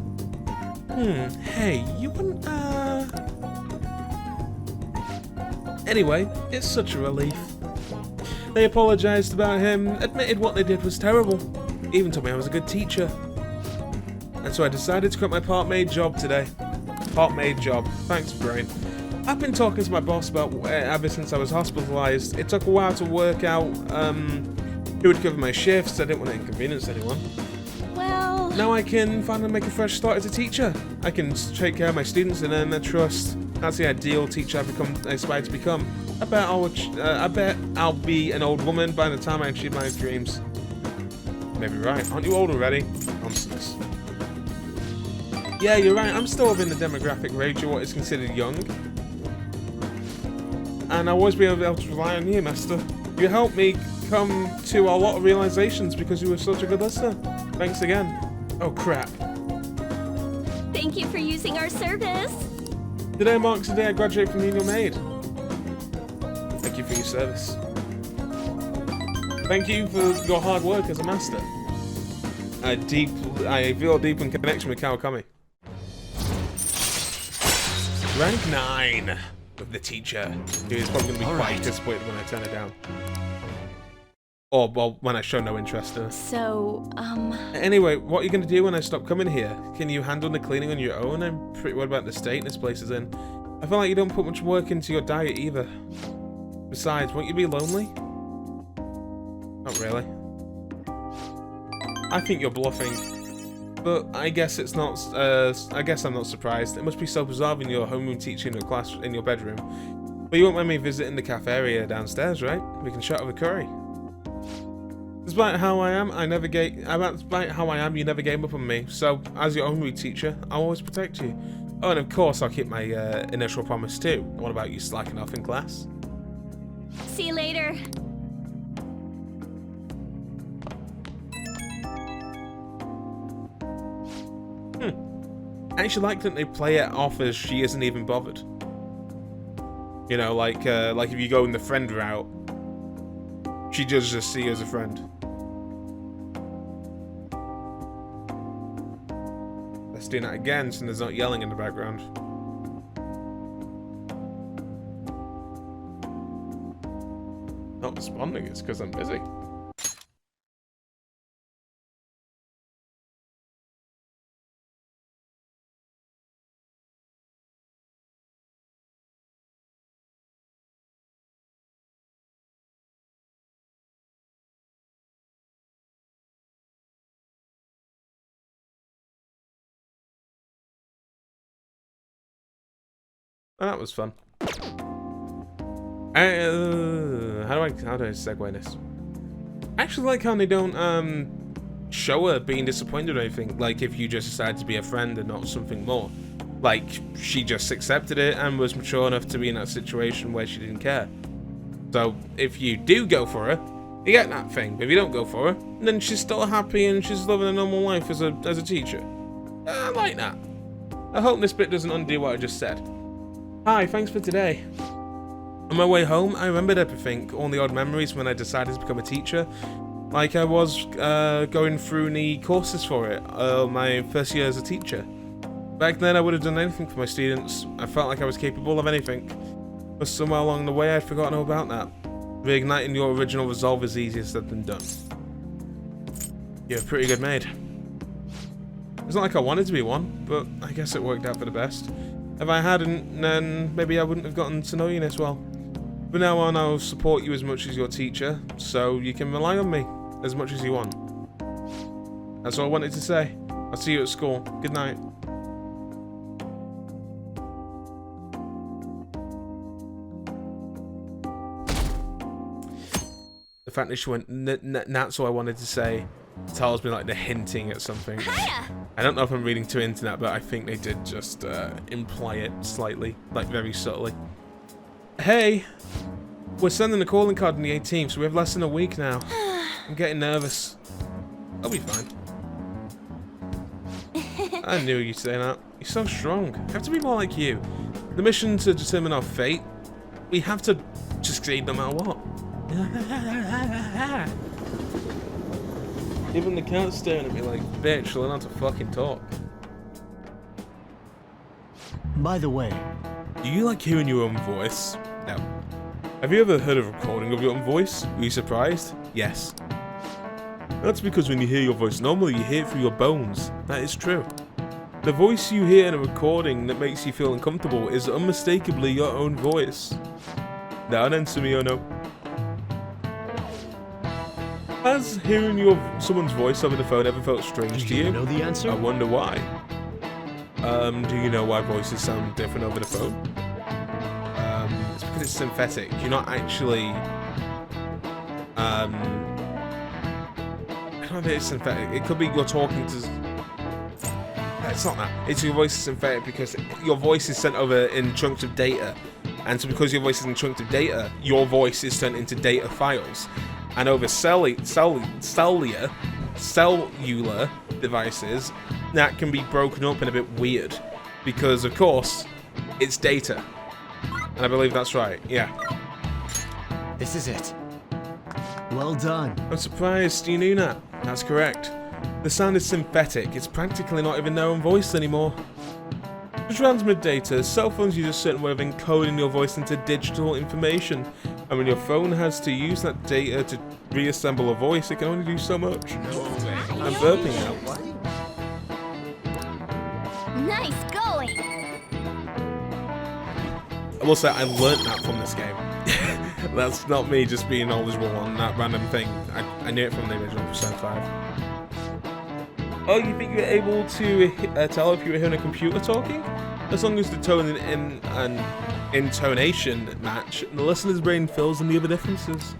Hey, you wouldn't, Anyway, it's such a relief. They apologized about him, admitted what they did was terrible, even told me I was a good teacher. And so I decided to quit my part-made job today. Part-made job. Thanks, Brain. I've been talking to my boss about ever since I was hospitalized. It took a while to work out who would cover my shifts. I didn't want to inconvenience anyone. Well... Now I can finally make a fresh start as a teacher. I can take care of my students and earn their trust. That's the ideal teacher I aspire to become. I bet I'll be an old woman by the time I achieve my dreams. Maybe right. Aren't you old already? Nonsense. Yeah, you're right. I'm still within the demographic range of what is considered young. And I'll always be able to rely on you, Master. You helped me come to a lot of realizations because you were such a good listener. Thanks again. Oh, crap. Thank you for using our service. Today marks the day I graduate from being your maid. Thank you for your service. Thank you for your hard work as a master. I feel a deep connection with Kawakami. Rank 9 with the teacher, who is probably going to be quite disappointed when I turn it down. Or, well, when I show no interest in it. So, Anyway, what are you going to do when I stop coming here? Can you handle the cleaning on your own? I'm pretty worried about the state this place is in. I feel like you don't put much work into your diet either. Besides, won't you be lonely? Not really. I think you're bluffing. But I guess it's not, I guess I'm not surprised. It must be so bizarre when you're homeroom teaching in a class in your bedroom. But you won't mind me visiting the cafe area downstairs, right? We can chat over curry. Despite how I am, you never gave up on me. So, as your homeroom teacher, I'll always protect you. Oh, and of course, I'll keep my initial promise too. What about you slacking off in class? See you later. I actually like that they play it off as she isn't even bothered. You know, like if you go in the friend route, she does just see you as a friend. Let's do that again so there's not yelling in the background. Not responding, it's because I'm busy. Oh, that was fun. How do I segue this? I actually like how they don't show her being disappointed or anything. Like if you just decided to be a friend and not something more. Like she just accepted it and was mature enough to be in that situation where she didn't care. So if you do go for her, you get that thing. But if you don't go for her, then she's still happy and she's living a normal life as a teacher. I like that. I hope this bit doesn't undo what I just said. Hi, thanks for today. On my way home, I remembered everything, all the odd memories when I decided to become a teacher. Like I was going through the courses for it, my first year as a teacher. Back then, I would have done anything for my students. I felt like I was capable of anything. But somewhere along the way, I'd forgotten all about that. Reigniting your original resolve is easier said than done. You're a pretty good maid. It's not like I wanted to be one, but I guess it worked out for the best. If I hadn't, then maybe I wouldn't have gotten to know you this well. From now on, I'll support you as much as your teacher, so you can rely on me as much as you want. That's all I wanted to say. I'll see you at school. Good night. The fact that she went, that's all I wanted to say, tells me like they're hinting at something. Hiya! I don't know if I'm reading too into that, but I think they did just imply it slightly, like very subtly. Hey! We're sending a calling card on the 18th, so we have less than a week now. I'm getting nervous. I'll be fine. I knew you'd say that. You're so strong. I have to be more like you. The mission to determine our fate, we have to succeed no matter what. Even the cat's staring at me like, bitch, learn how to fucking talk. By the way, Do you like hearing your own voice? No. Have you ever heard a recording of your own voice? Were you surprised? Yes. That's because when you hear your voice normally, you hear it through your bones. That is true. The voice you hear in a recording that makes you feel uncomfortable is unmistakably your own voice. Now then, Sumiono. Has hearing someone's voice over the phone ever felt strange to you? do you know the answer? I wonder why. Do you know why voices sound different over the phone? It's because it's synthetic. You're not actually... I don't know if it's synthetic. It could be you're talking to... It's not that. It's your voice is synthetic because your voice is sent over in chunks of data. And so because your voice is in chunks of data, your voice is sent into data files. And over cellular devices, that can be broken up and a bit weird. Because, of course, it's data. And I believe that's right, yeah. This is it. Well done. I'm surprised you knew that. That's correct. The sound is synthetic. It's practically not even their own voice anymore. To transmit data, cell phones use a certain way of encoding your voice into digital information. And when your phone has to use that data to reassemble a voice, it can only do so much. I'm burping now. Nice going. I will say I learnt that from this game. That's not me just being knowledgeable on that random thing. I knew it from the original Persona 5. Oh, you think you're able to tell if you were hearing a computer talking? As long as the tone and intonation match, the listener's brain fills in the other differences.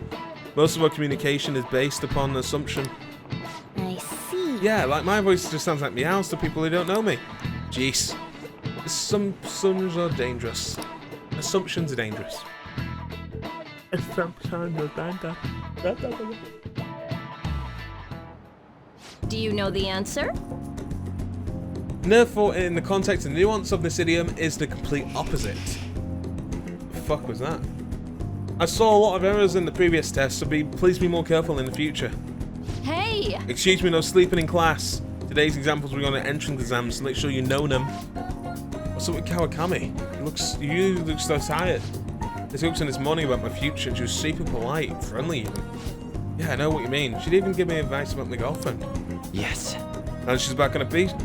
Most of our communication is based upon assumption. I see. Yeah, like my voice just sounds like meows to people who don't know me. Jeez. Assumptions are dangerous. Assumptions are dangerous. Do you know the answer? Therefore, in the context and nuance of this idiom is the complete opposite. The fuck was that? I saw a lot of errors in the previous test, so please be more careful in the future. Hey! Excuse me, no sleeping in class. Today's examples will be on the entrance exams, so make sure you know them. What's up with Kawakami? You look so tired. They talked to me this morning about my future, and she was super polite, friendly even. Yeah, I know what you mean. She'd even give me advice about my girlfriend. Yes. Now that she's back on her beast.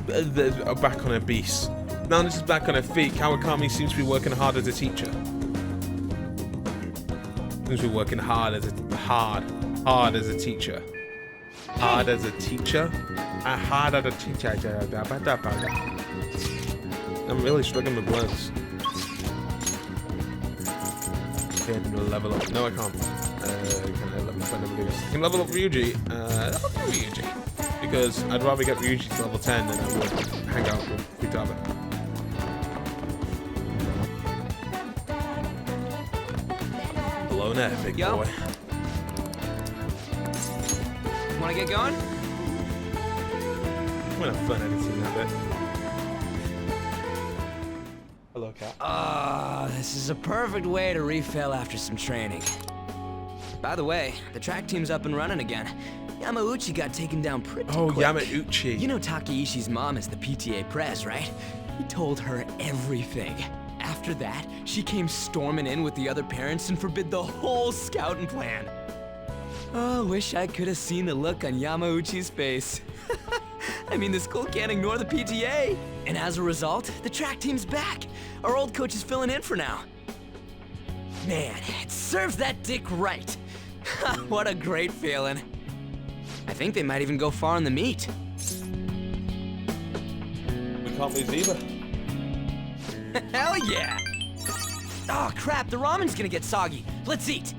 Back on her beast. Now that she's back on her feet, Kawakami seems to be working hard as a teacher. Seems to be working hard as a teacher. Hard as a teacher. Hard as a teacher. I'm really struggling with words. can level up. No, I can't. Can I level up Davies? I can level up Ryuji. I'll do Ryuji. Because I'd rather get Ryuji to level 10 than I would hang out with Futaba. Blown air, big Yo. boy. Wanna get going? I'm gonna have fun editing that bit. Hello, cat. This is a perfect way to refill after some training. By the way, the track team's up and running again. Yamauchi got taken down pretty quick. Yamauchi. You know Takeishi's mom is the PTA press, right? He told her everything. After that, she came storming in with the other parents and forbid the whole scouting plan. Oh, wish I could have seen the look on Yamauchi's face. I mean, the school can't ignore the PTA. And as a result, the track team's back. Our old coach is filling in for now. Man, it serves that dick right. What a great feeling. I think they might even go far in the meet. We can't lose either. Hell yeah! Oh crap, the ramen's gonna get soggy. Let's eat.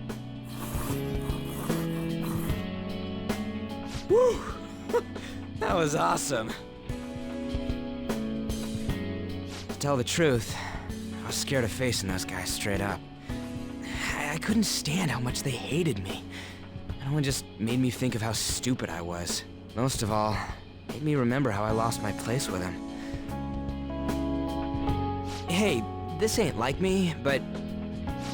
Woo! That was awesome. To tell the truth, I was scared of facing those guys straight up. I couldn't stand how much they hated me. That one just made me think of how stupid I was. Most of all, made me remember how I lost my place with him. Hey, this ain't like me, but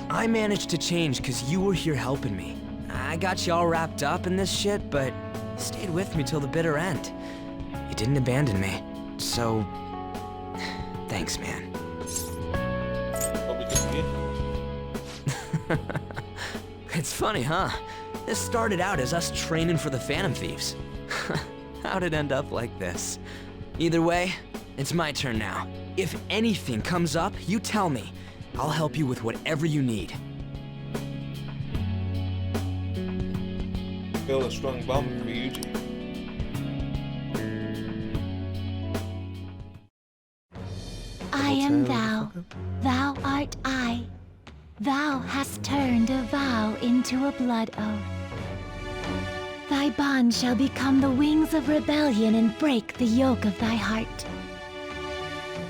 I managed to change because you were here helping me. I got you all wrapped up in this shit, but you stayed with me till the bitter end. You didn't abandon me, so thanks, man. Probably just you. It's funny, huh? This started out as us training for the Phantom Thieves. How'd it end up like this? Either way, it's my turn now. If anything comes up, you tell me. I'll help you with whatever you need. Feel a strong bond for Ryuji. I am thou, thou art I. Thou hast turned a vow into a blood oath. Thy bond shall become the wings of rebellion and break the yoke of thy heart.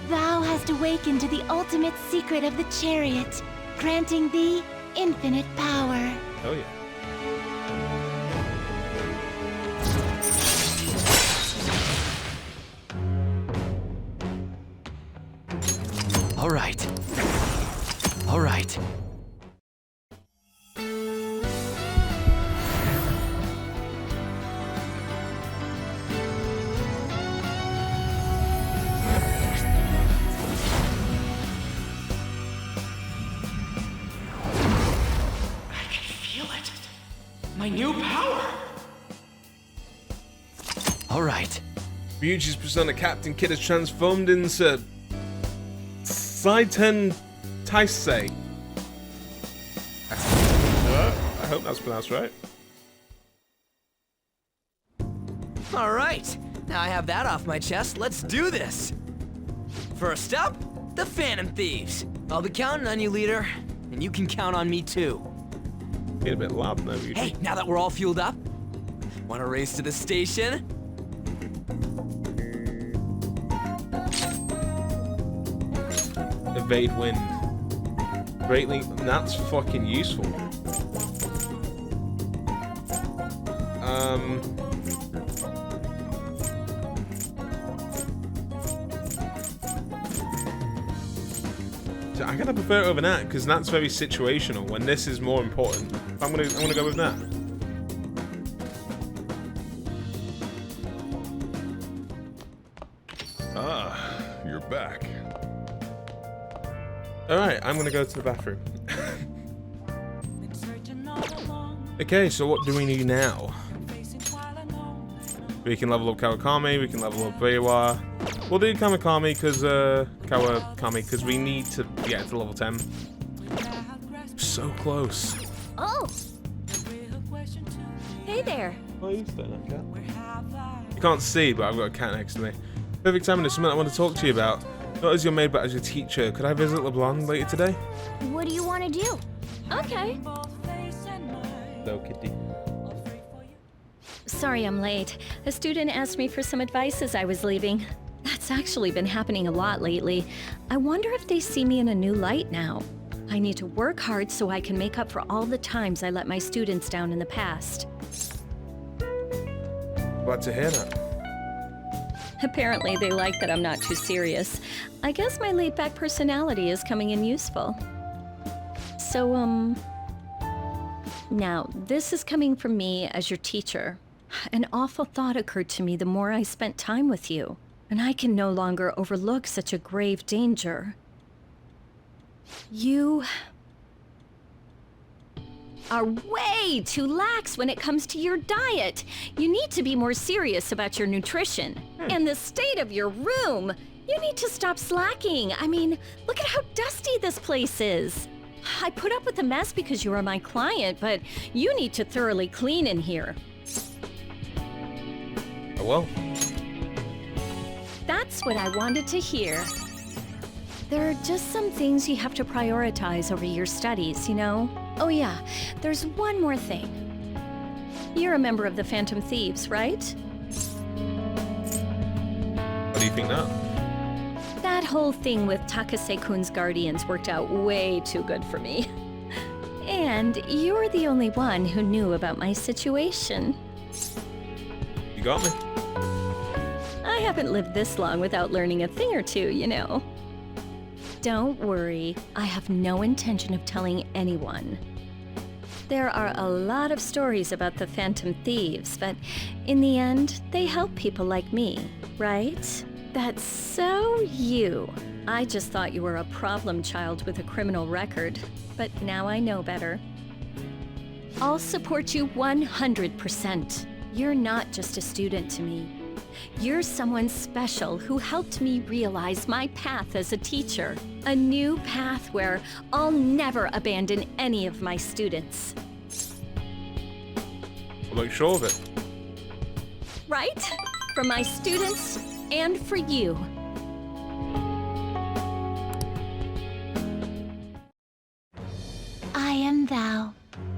Thou hast awakened to the ultimate secret of the chariot, granting thee infinite power. Oh yeah. All right. All right. My new power! Alright. Ryuji's persona Captain Kid has transformed into Saiten Taisei. I hope that's pronounced right. Alright. Now I have that off my chest, let's do this! First up, the Phantom Thieves. I'll be counting on you, leader. And you can count on me too. Get a bit loud now, Ryuji. Hey, now that we're all fueled up, wanna race to the station? Evade wind. Greatly, that's fucking useful. So I'm gonna prefer it over that because that's very situational. When this is more important, I'm gonna go with that. Ah, you're back. All right, I'm gonna go to the bathroom. Okay, so what do we need now? We can level up Kawakami, we can level up Reiwa. We'll do Kawakami because we need to get to level 10. So close. Oh! Hey there! Oh, you staring at cat. You can't see, but I've got a cat next to me. Perfect timing, there's something I want to talk to you about. Not as your maid, but as your teacher. Could I visit LeBlanc later today? What do you want to do? Okay. Hello, kitty. Sorry I'm late. A student asked me for some advice as I was leaving. That's actually been happening a lot lately. I wonder if they see me in a new light now. I need to work hard so I can make up for all the times I let my students down in the past. Glad to hear that. Apparently they like that I'm not too serious. I guess my laid-back personality is coming in useful. So, now, this is coming from me as your teacher. An awful thought occurred to me the more I spent time with you, and I can no longer overlook such a grave danger. You are way too lax when it comes to your diet. You need to be more serious about your nutrition. And the state of your room. You need to stop slacking. I mean, look at how dusty this place is. I put up with the mess because you are my client, but you need to thoroughly clean in here. Oh well. That's what I wanted to hear. There are just some things you have to prioritize over your studies, you know? Oh yeah, there's one more thing. You're a member of the Phantom Thieves, right? What do you think now? That whole thing with Takase-kun's guardians worked out way too good for me. And you're the only one who knew about my situation. You got me. I haven't lived this long without learning a thing or two, you know. Don't worry, I have no intention of telling anyone. There are a lot of stories about the Phantom Thieves, but in the end, they help people like me, right? That's so you. I just thought you were a problem child with a criminal record, but now I know better. I'll support you 100%. You're not just a student to me. You're someone special who helped me realize my path as a teacher. A new path where I'll never abandon any of my students. I'll make sure of it. Right? For my students and for you. I am thou,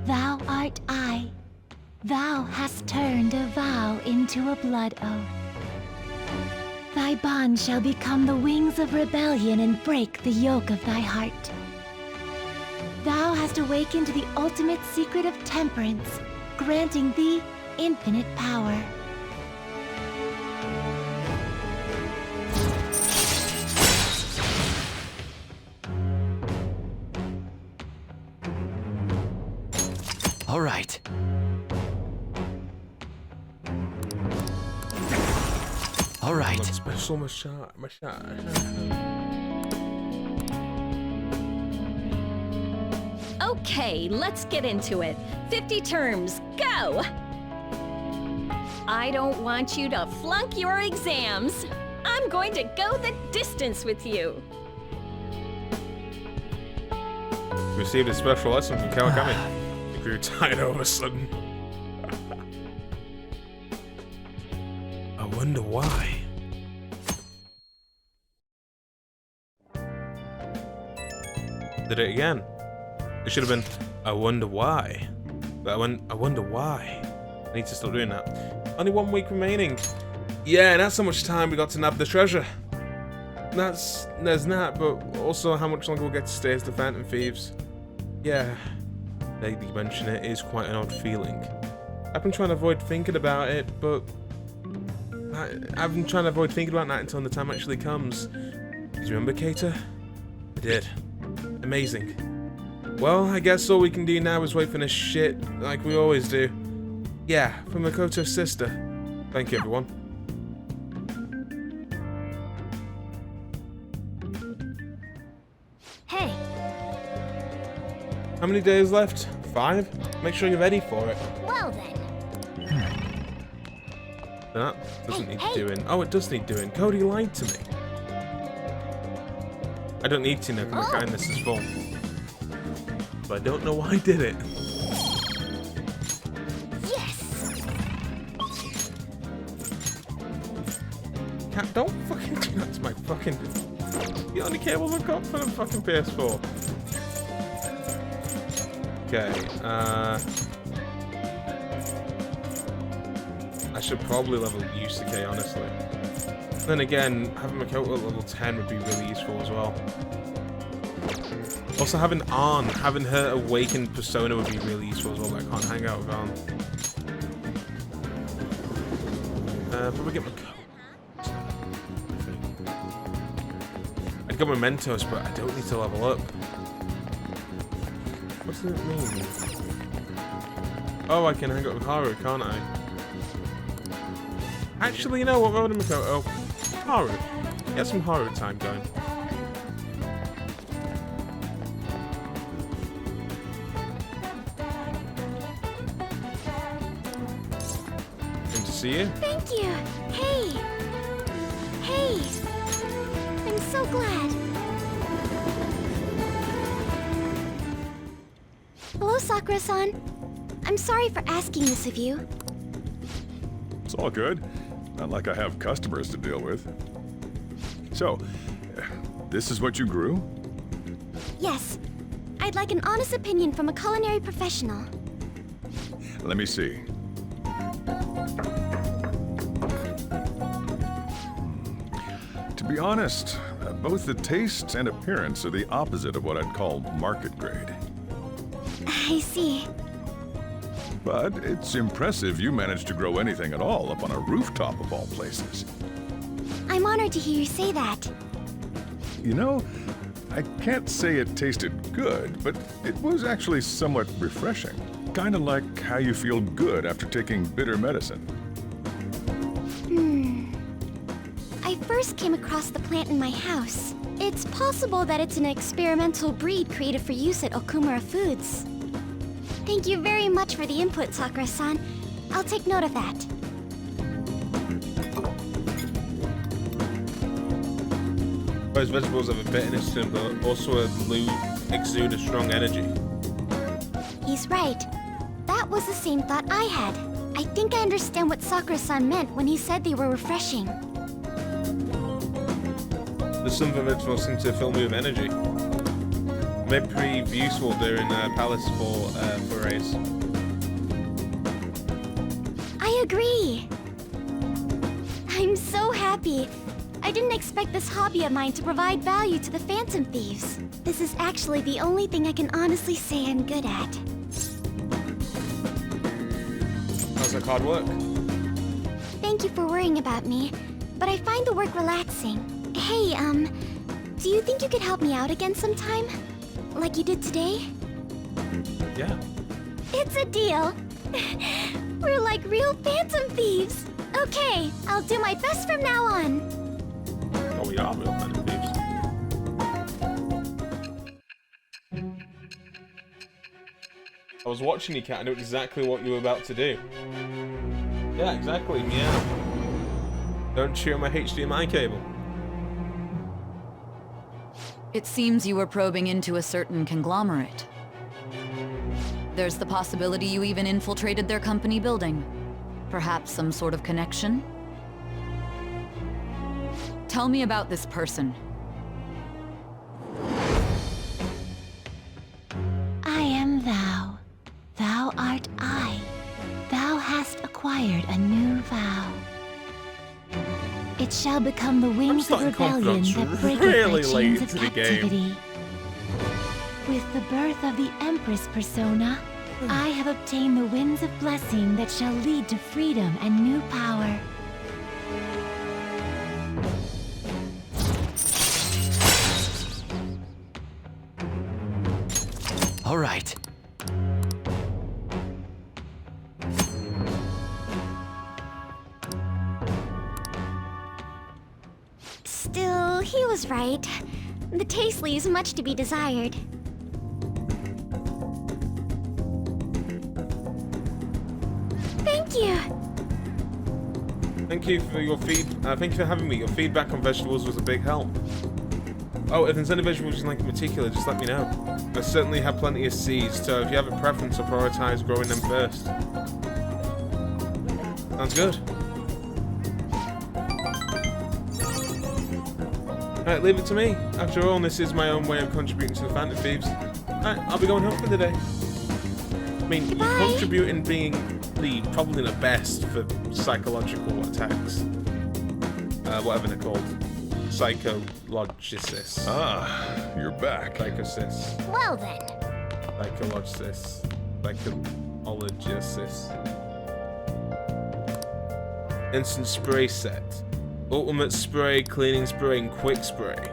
thou art I. Thou hast turned a vow into a blood oath. Thy bond shall become the wings of rebellion and break the yoke of thy heart. Thou hast awakened to the ultimate secret of temperance, granting thee infinite power. All right. All right. Special machine. Okay, let's get into it. 50 terms, go! I don't want you to flunk your exams. I'm going to go the distance with you. Received a special lesson from Kawakami. He grew tired all of a sudden. I wonder why. Did it again. It should have been, I wonder why. But I wonder why. I need to stop doing that. Only 1 week remaining. Yeah, and that's how much time we got to nab the treasure. There's that, but also how much longer we'll get to stay as the Phantom Thieves. Yeah, now that you mention it, is quite an odd feeling. I've been trying to avoid thinking about it, but I've been trying to avoid thinking about that until the time actually comes. Did you remember, Kater? I did. Amazing. Well, I guess all we can do now is wait for this shit, like we always do. Yeah, from Makoto's sister. Thank you, everyone. Hey. How many days left? 5? Make sure you're ready for it. Well then. That doesn't need doing. Oh, it does need doing. Cody lied to me. I don't need to know because my kindness is full. But I don't know why I did it. Yes. Cat, don't fucking do that to my fucking... The only cables I've got for the fucking PS4. Okay, I should probably level Yusuke, honestly. Then again, having Makoto at level 10 would be really useful as well. Also, having Arn, having her awakened persona would be really useful as well, but I can't hang out with Arn. Probably get Makoto. I'd go Mementos, but I don't need to level up. What does it mean? Oh, I can hang out with Haru, can't I? Actually, you know what? Rather than Makoto, Haru. Get some Haru time going. Good to see you. Thank you. Hey. Hey. I'm so glad. Hello, Sakura-san. I'm sorry for asking this of you. It's all good. Not like I have customers to deal with. So, this is what you grew? Yes. I'd like an honest opinion from a culinary professional. Let me see. To be honest, both the taste and appearance are the opposite of what I'd call market grade. I see. But it's impressive you managed to grow anything at all up on a rooftop of all places. I'm honored to hear you say that. You know, I can't say it tasted good, but it was actually somewhat refreshing. Kind of like how you feel good after taking bitter medicine. I first came across the plant in my house. It's possible that it's an experimental breed created for use at Okumura Foods. Thank you very much for the input, Sakura-san. I'll take note of that. Those vegetables have a bitterness to them, but also exude a strong energy. He's right. That was the same thought I had. I think I understand what Sakura-san meant when he said they were refreshing. The some of the vegetables seem to fill me with energy. Maybe pretty useful during palace forays. I agree. I'm so happy. I didn't expect this hobby of mine to provide value to the Phantom Thieves. This is actually the only thing I can honestly say I'm good at. How's that hard work? Thank you for worrying about me, but I find the work relaxing. Hey, do you think you could help me out again sometime? Like you did today? Yeah. It's a deal. We're like real Phantom Thieves. Okay, I'll do my best from now on. Oh, we are real Phantom Thieves. I was watching you, Cat. I knew exactly what you were about to do. Yeah, exactly. Yeah. Don't chew on my HDMI cable. It seems you were probing into a certain conglomerate. There's the possibility you even infiltrated their company building. Perhaps some sort of connection? Tell me about this person. I am thou. Thou art I. Thou hast acquired a new vow. It shall become the wings of rebellion that break really the late chains of into the game. captivity. With the birth of the Empress persona, I have obtained the winds of blessing that shall lead to freedom and new power. All right. Still, he was right. The taste leaves much to be desired. Thank you. Thank you for your thank you for having me. Your feedback on vegetables was a big help. Oh, if there's any vegetables you like in particular, just let me know. I certainly have plenty of seeds, so if you have a preference, I'll prioritize growing them first. Sounds good. Alright, leave it to me. After all, this is my own way of contributing to the Phantom Thieves. Alright, I'll be going home for the day. I mean, you contribute in being probably the best for psychological attacks. Whatever they're called. Psychologicists. Ah, you're back. Psychosis. Well then. Psychologicists. Psychologists. Instant spray set. Ultimate spray, cleaning spray, and quick spray.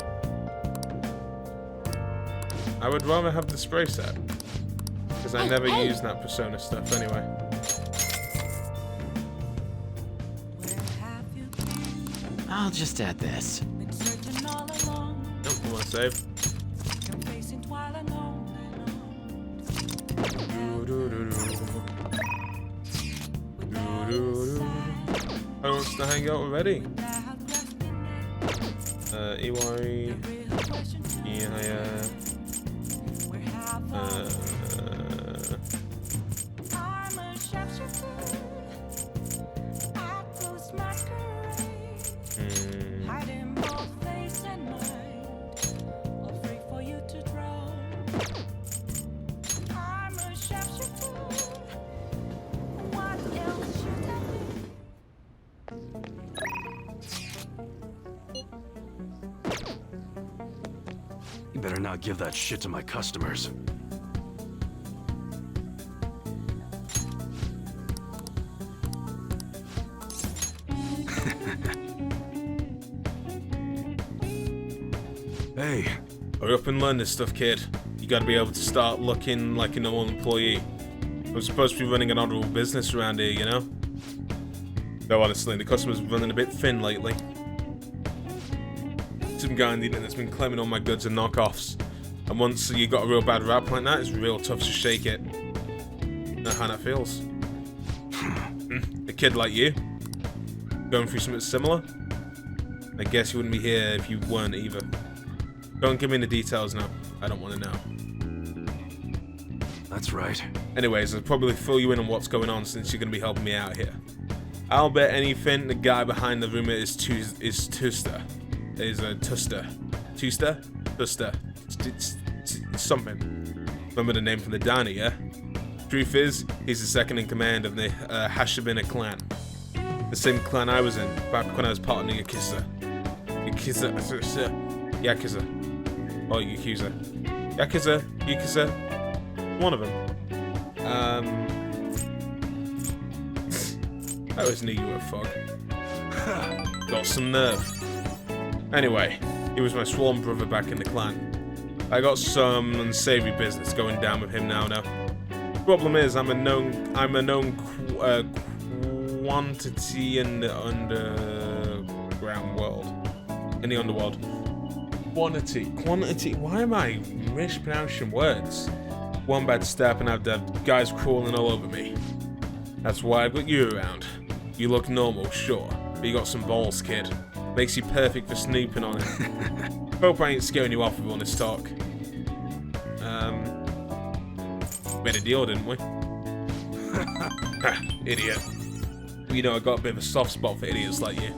I would rather have the spray set. Because I never use that Persona stuff anyway. I'll just add this. Nope, I want to save. I wants to hang out already. EY. Yeah. You better not give that shit to my customers. Hey. Hurry up and learn this stuff, kid. You gotta be able to start looking like a normal employee. I'm supposed to be running an honorable business around here, you know? Though honestly, the customers are running a bit thin lately. Some guy on the internet that's been claiming all my goods are knockoffs. And once you got a real bad rap like that, it's real tough to shake it. Know how that feels. A kid like you? Going through something similar? I guess you wouldn't be here if you weren't either. Don't give me the details now. I don't want to know. That's right. Anyways, I'll probably fill you in on what's going on since you're going to be helping me out here. I'll bet anything the guy behind the rumor is Tuster. Is a Tuster. Tuster? Tuster. Something. Remember the name from the diner, yeah? Truth is, he's the second in command of the Hashabina clan. The same clan I was in, back when I was part of the Yakuza. Yakuza. Or Yakuza. Yakuza. One of them. I always knew you were a fog. Got some nerve. Anyway, he was my sworn brother back in the clan. I got some unsavory business going down with him now. Problem is, I'm a known quantity in the underground world. In the underworld. Quantity. Why am I mispronouncing words? One bad step and I've had guys crawling all over me. That's why I've got you around. You look normal, sure, but you got some balls, kid. Makes you perfect for snooping on it. Hope I ain't scaring you off with all this talk. Made a deal, didn't we? Idiot. You know, I got a bit of a soft spot for idiots like you.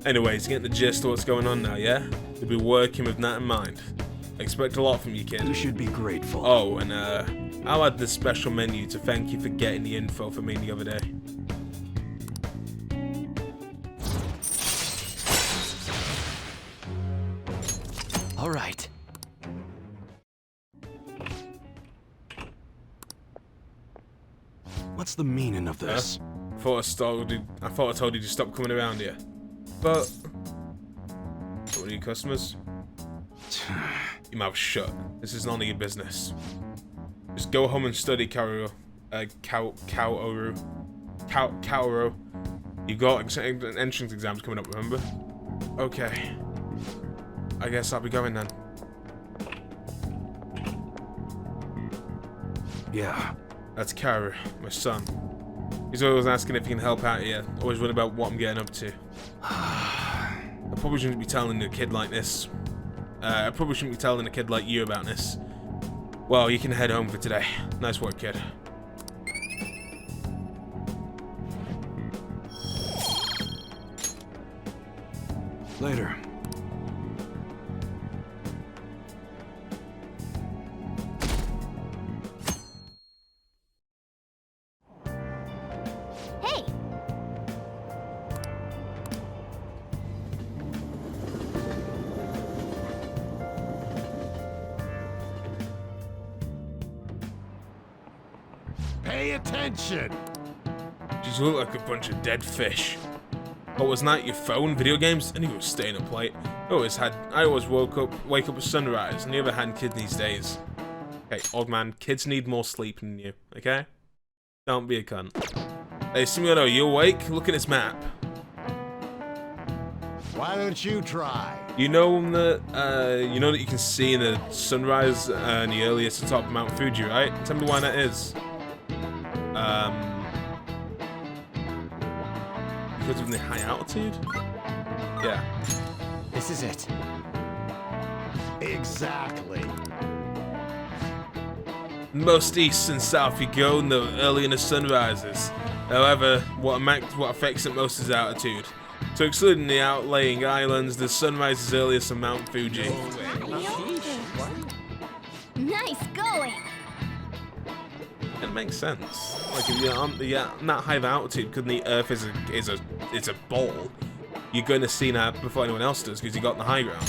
Anyways, getting the gist of what's going on now, yeah? You'll be working with that in mind. I expect a lot from you, kid. You should be grateful. Oh, and I'll add this special menu to thank you for getting the info for me the other day. All right. What's the meaning of this? I thought I told you to stop coming around here. But what are your customers? Your mouth shut. This is none of your business. Just go home and study Kaoru. You've got entrance exams coming up, remember? Okay. I guess I'll be going then. Yeah. That's Kaoru, my son. He's always asking if he can help out here. Always worried about what I'm getting up to. I probably shouldn't be telling a kid like this. I probably shouldn't be telling a kid like you about this. Well, you can head home for today. Nice work, kid. Later. Pay attention. You look like a bunch of dead fish. What was that? Your phone, video games? And you were staying up late. I always wake up at sunrise. On the other hand, kid these days. Okay, old man, kids need more sleep than you, okay? Don't be a cunt. Hey, Simiono, you awake? Look at this map. Why don't you try? You know that you can see the sunrise and the earliest top of Mount Fuji, right? Tell me why that is. Because of the high altitude? Yeah. This is it. Exactly. Most east and south you go, and the early in the sunrises. However, what affects it most is altitude. So excluding the outlying islands, the sunrise is earliest on Mount Fuji. Nice going. It makes sense. Like if you're on that high of altitude, because the Earth is a ball, you're going to see that before anyone else does, because you got the high ground.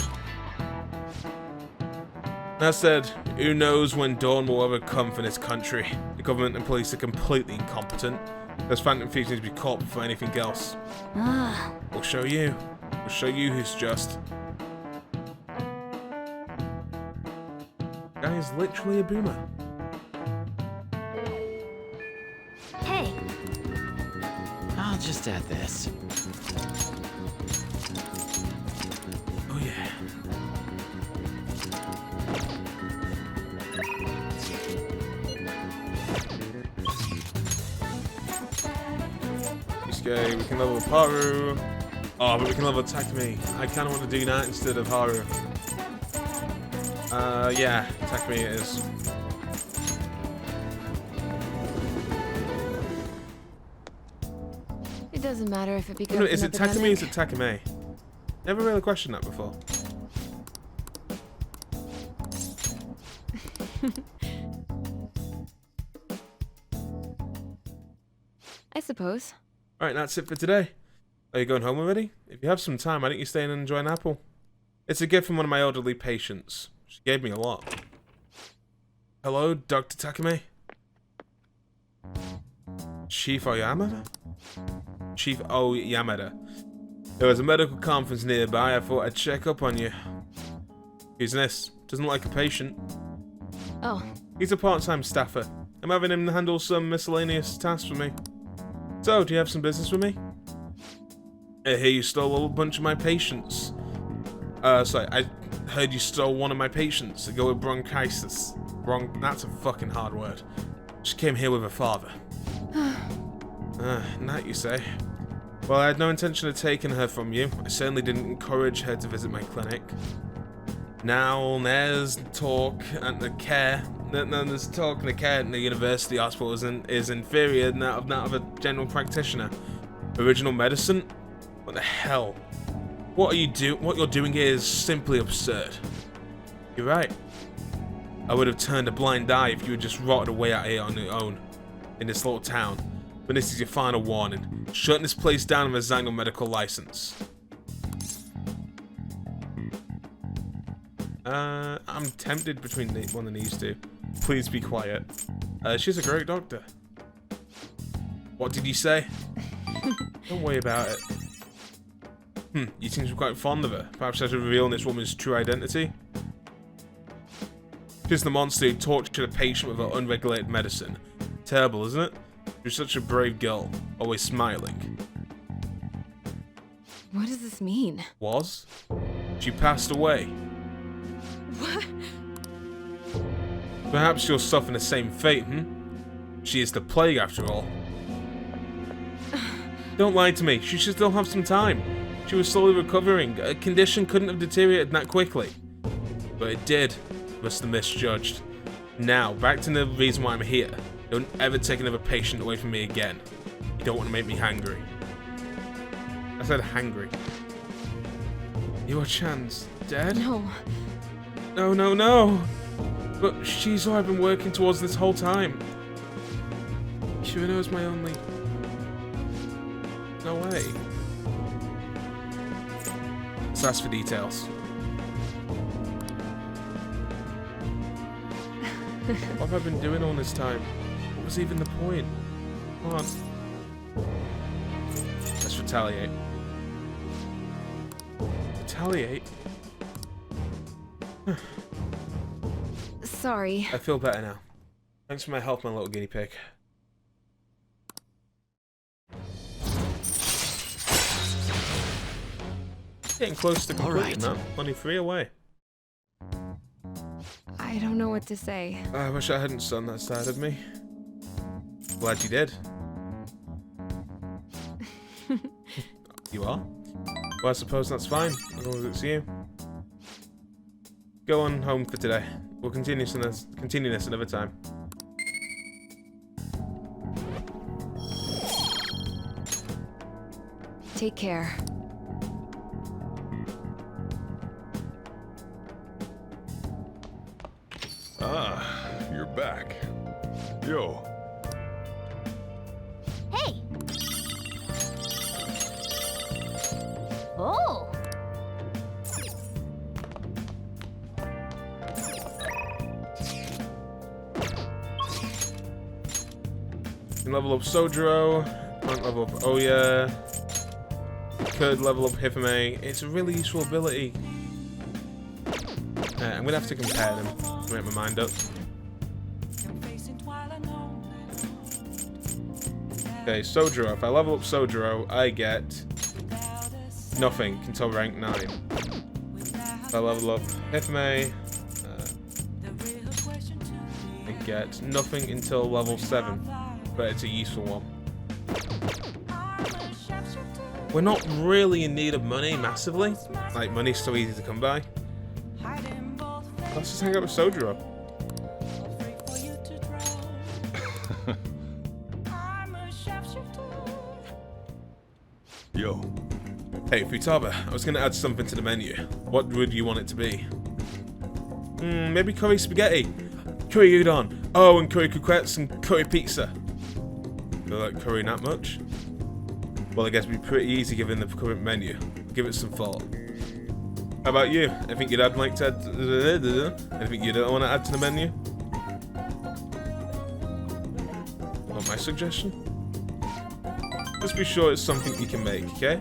That said, who knows when dawn will ever come for this country? The government and police are completely incompetent. There's phantom thieves need to be caught before anything else. We'll show you. We'll show you who's just. Guy is literally a boomer. Hey. I'll just add this. Oh yeah. Okay, we can level up Haru. Oh, but we can level Takumi. I kind of want to do that instead of Haru. Yeah, Takumi it is. It doesn't matter if it becomes Is it an Takumi or is epidemic. it Takame? Never really questioned that before. I suppose. Alright, that's it for today. Are you going home already? If you have some time, why don't you stay and enjoy an apple? It's a gift from one of my elderly patients. She gave me a lot. Hello, Dr. Takame? Chief Oyamada? Chief Oyamada. There was a medical conference nearby. I thought I'd check up on you. Who's this? Doesn't look like a patient. Oh. He's a part-time staffer. I'm having him handle some miscellaneous tasks for me. So, do you have some business with me? I hear you stole a bunch of my patients. Sorry, I heard you stole one of my patients to go with bronchitis. That's a fucking hard word. She came here with her father. That you say. Well, I had no intention of taking her from you. I certainly didn't encourage her to visit my clinic. Now, there's talk and the care. There's talk and the care in the university hospital is inferior than that of a general practitioner. Original medicine? What the hell? What you're doing here is simply absurd. You're right. I would have turned a blind eye if you had just rotted away out here on your own in this little town. But this is your final warning. Shutting this place down and resign your medical license. I'm tempted between one of these two. Please be quiet. She's a great doctor. What did you say? Don't worry about it. You seem to be quite fond of her. Perhaps I should reveal this woman's true identity. She's the monster who tortured a patient with her unregulated medicine. Terrible, isn't it? You're such a brave girl, always smiling. What does this mean? Was? She passed away. What? Perhaps you'll suffer the same fate, She is the plague after all. Don't lie to me, she should still have some time. She was slowly recovering. A condition couldn't have deteriorated that quickly. But it did. Must have misjudged. Now, back to the reason why I'm here. Don't ever take another patient away from me again. You don't want to make me hangry. I said hangry. Your chance dead? No. No, no, no! But she's all I've been working towards this whole time. Kirino is my only... No way. Let's ask for details. What have I been doing all this time? What was even the point? Come on. Let's retaliate. Retaliate? Sorry. I feel better now. Thanks for my help, my little guinea pig. Getting close to completing that. Only 3 away. I don't know what to say. I wish I hadn't done that side of me. Glad you did. You are? Well, I suppose that's fine, as long as it's you. Go on home for today. We'll continue this another time. Take care. Ah, you're back. Yo. Hey! Oh! Can level up Sojiro, can't level up Oya. Could level up Hifame. It's a really useful ability. I'm gonna have to compare them to make my mind up. Okay, Sojiro. If I level up Sojiro, I get nothing until rank 9. If I level up Hifame, I get nothing until level 7, but it's a useful one. We're not really in need of money massively. Like, money's so easy to come by. Let's just hang out with Sojiro. Yo. Hey, Futaba, I was going to add something to the menu. What would you want it to be? Maybe curry spaghetti, curry udon, oh, and curry croquettes and curry pizza. Do you like curry that much? Well, I guess it'd be pretty easy given the current menu. Give it some thought. How about you? Anything you'd add like to add? Anything you don't want to add to the menu? Want my suggestion? Just be sure it's something you can make, okay?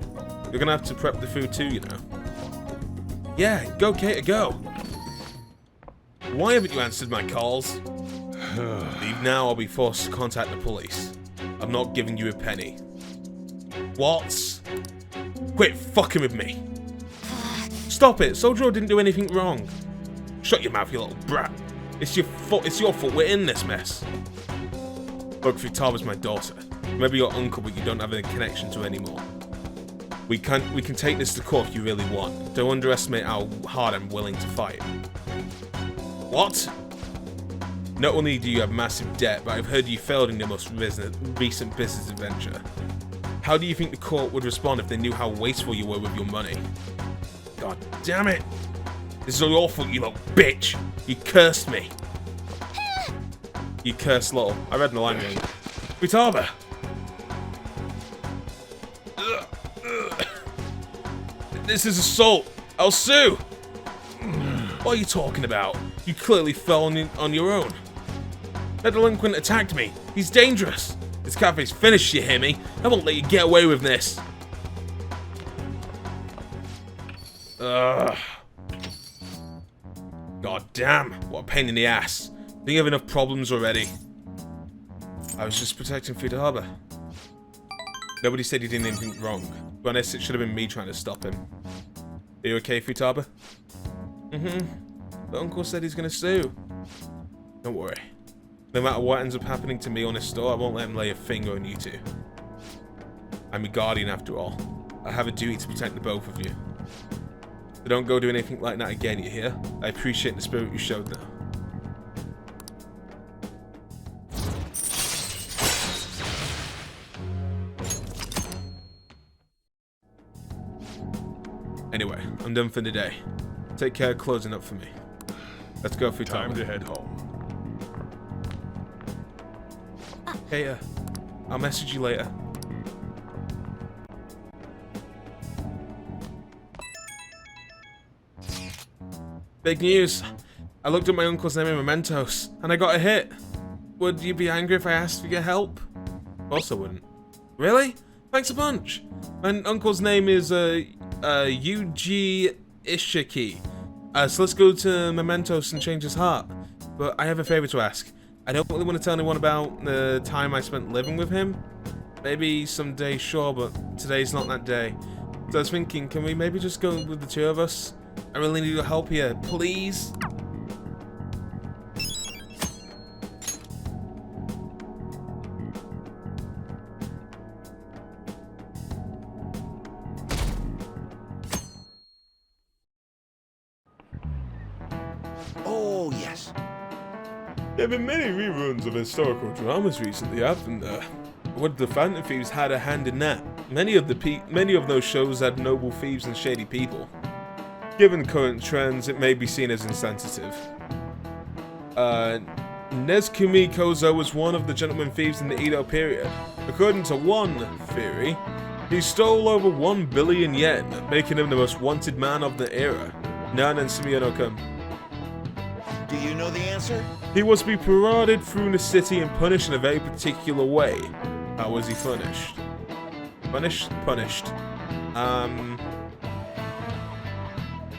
You're gonna have to prep the food too, you know. Yeah, go Kater, go! Why haven't you answered my calls? Leave now, I'll be forced to contact the police. I'm not giving you a penny. What? Quit fucking with me. Stop it, Sojiro didn't do anything wrong. Shut your mouth, you little brat. It's your fault we're in this mess. Look, Futaba's my daughter. Maybe your uncle, but you don't have any connection to anymore. We can take this to court if you really want. Don't underestimate how hard I'm willing to fight. What? Not only do you have massive debt, but I've heard you failed in your most recent business adventure. How do you think the court would respond if they knew how wasteful you were with your money? God damn it! This is all your fault, you little bitch! You cursed me! You cursed little. I read the line wrong. Futaba! This is assault! I'll sue! What are you talking about? You clearly fell on your own. That delinquent attacked me. He's dangerous. This cafe's finished, you hear me? I won't let you get away with this. Ugh. God damn, what a pain in the ass. Do you have enough problems already? I was just protecting Futaba. Nobody said he did anything wrong. To be honest, it should have been me trying to stop him. Are you okay, Futaba? But Uncle said he's gonna sue. Don't worry. No matter what ends up happening to me on his store, I won't let him lay a finger on you two. I'm your guardian after all. I have a duty to protect the both of you. So don't go do anything like that again, you hear? I appreciate the spirit you showed now. Anyway, I'm done for the day. Take care of closing up for me. Let's go, Futaba. Time to head home. Hey, I'll message you later. Big news! I looked at my uncle's name in mementos, and I got a hit. Would you be angry if I asked for your help? Of course I wouldn't. Really? Thanks a bunch. My uncle's name is Yuji Ishiki. So let's go to Mementos and change his heart. But I have a favor to ask. I don't really want to tell anyone about the time I spent living with him. Maybe someday, sure, but today's not that day. So I was thinking, can we maybe just go with the two of us? I really need your help here, please. Oh, yes. There have been many reruns of historical dramas recently, haven't there? Would the Phantom Thieves had a hand in that? Many of those shows had noble thieves and shady people. Given current trends, it may be seen as insensitive. Nezkumi Kozo was one of the gentleman thieves in the Edo period. According to one theory, he stole over 1 billion yen, making him the most wanted man of the era. Nan and Sumiyono-kun. Do you know the answer? He was to be paraded through the city and punished in a very particular way. How was he punished? Punished.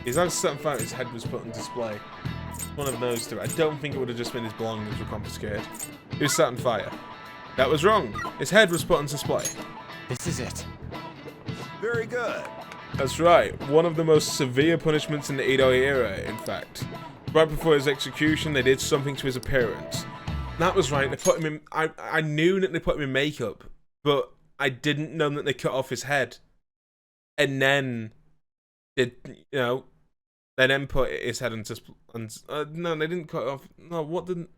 He's had a certain fact his head was put on display. One of those two. I don't think it would have just been his belongings were confiscated. He was set on fire. That was wrong. His head was put on display. This is it. Very good. That's right. One of the most severe punishments in the Edo era, in fact. Right before his execution, they did something to his appearance. That was right. They put him in. I knew that they put him in makeup, but I didn't know that they cut off his head. And then, they then put his head into. No, they didn't cut it off. No, what didn't?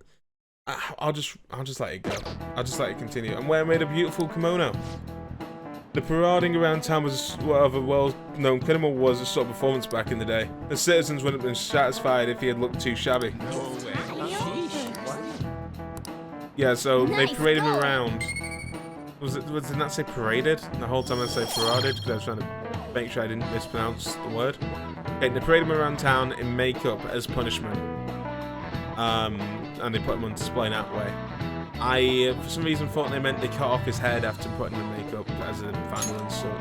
I'll just let it go. I'll just let it continue. And wear made a beautiful kimono. The parading around town was whatever well-known criminal was a sort of performance back in the day. The citizens wouldn't have been satisfied if he had looked too shabby. Yeah, so they paraded him around. Did not say paraded? The whole time I say paraded because I was trying to make sure I didn't mispronounce the word. Okay, they paraded him around town in makeup as punishment. And they put him on display that way. I, for some reason, thought they meant they cut off his head after putting him in makeup as a final insult.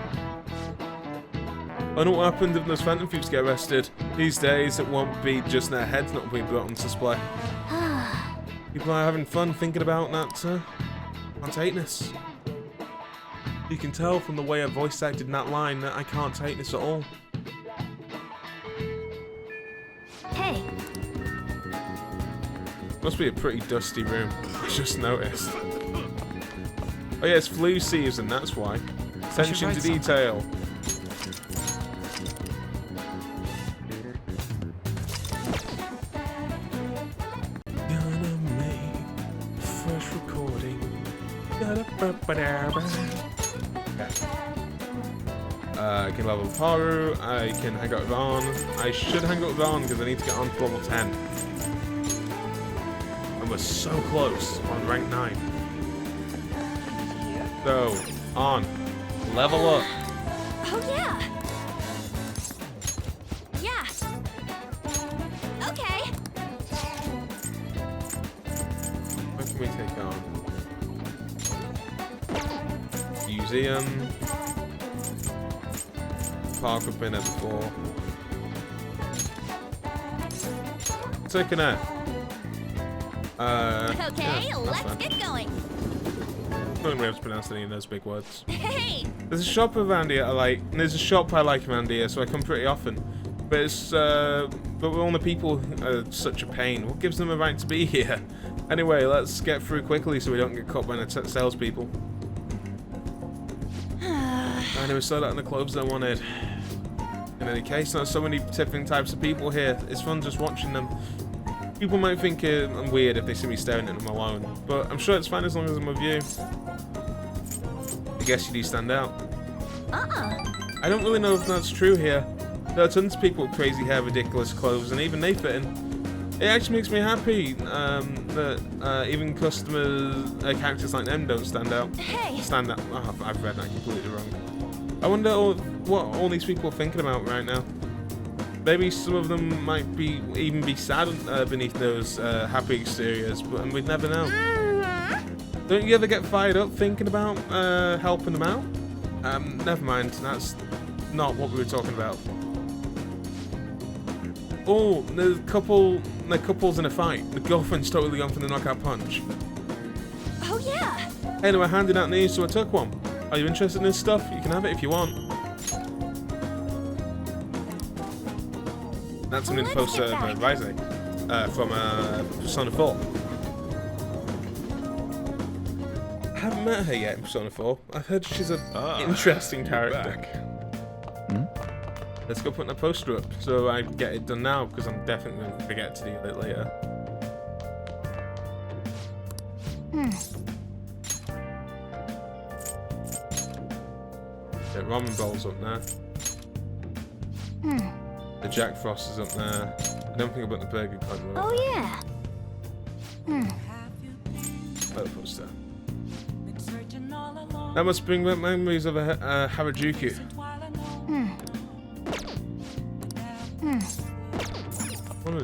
I don't know what happened if those Phantom Thieves get arrested. These days, it won't be just their heads not being put on display. People are having fun thinking about that, can't take this. You can tell from the way I voice acted in that line that I can't take this at all. Hey. Must be a pretty dusty room. I just noticed. Oh yeah, it's flu season, that's why. Attention to detail. Gonna make fresh recording. I can level with Haru. I can hang out with Vaughan. I should hang out with Vaughan because I need to get on to level 10. We're so close on rank 9. So, on. Level up. Oh, yeah. Yeah. Okay. What can we take on? Museum. Park I've been there before. Taking it. Okay, yeah, let's get going. I don't know how to pronounce any of those big words. Hey! There's a shop around here I like, and there's a shop I like around here, so I come pretty often. But it's, but all the people are such a pain. What gives them a right to be here? Anyway, let's get through quickly so we don't get caught by the salespeople. I never saw that in the clothes I wanted. In any case, there's so many different types of people here. It's fun just watching them. People might think I'm weird if they see me staring at them alone, but I'm sure it's fine as long as I'm with you. I guess you do stand out. I don't really know if that's true here. There are tons of people with crazy hair, ridiculous clothes, and even they fit in. It actually makes me happy that even customers, characters like them don't stand out. Stand out. Oh, I've read that completely wrong. I wonder what all these people are thinking about right now. Maybe some of them might even be sad beneath those happy exteriors, but we'd never know. Don't you ever get fired up thinking about helping them out? Never mind. That's not what we were talking about. Oh, the couple's in a fight. The girlfriend's totally gone for the knockout punch. Oh, yeah. Hey, they were handing out names, so I took one. Are you interested in this stuff? You can have it if you want. That's something to post Rise from Persona 4. I haven't met her yet in Persona 4. I've heard she's an interesting character. Let's go put a poster up so I get it done now, because I'm definitely going to forget to do it later. The ramen bowl's up there. The Jack Frost is up there. I don't think I've got the Burger King. Oh, yeah. Poster. That must bring back memories of a Harajuku.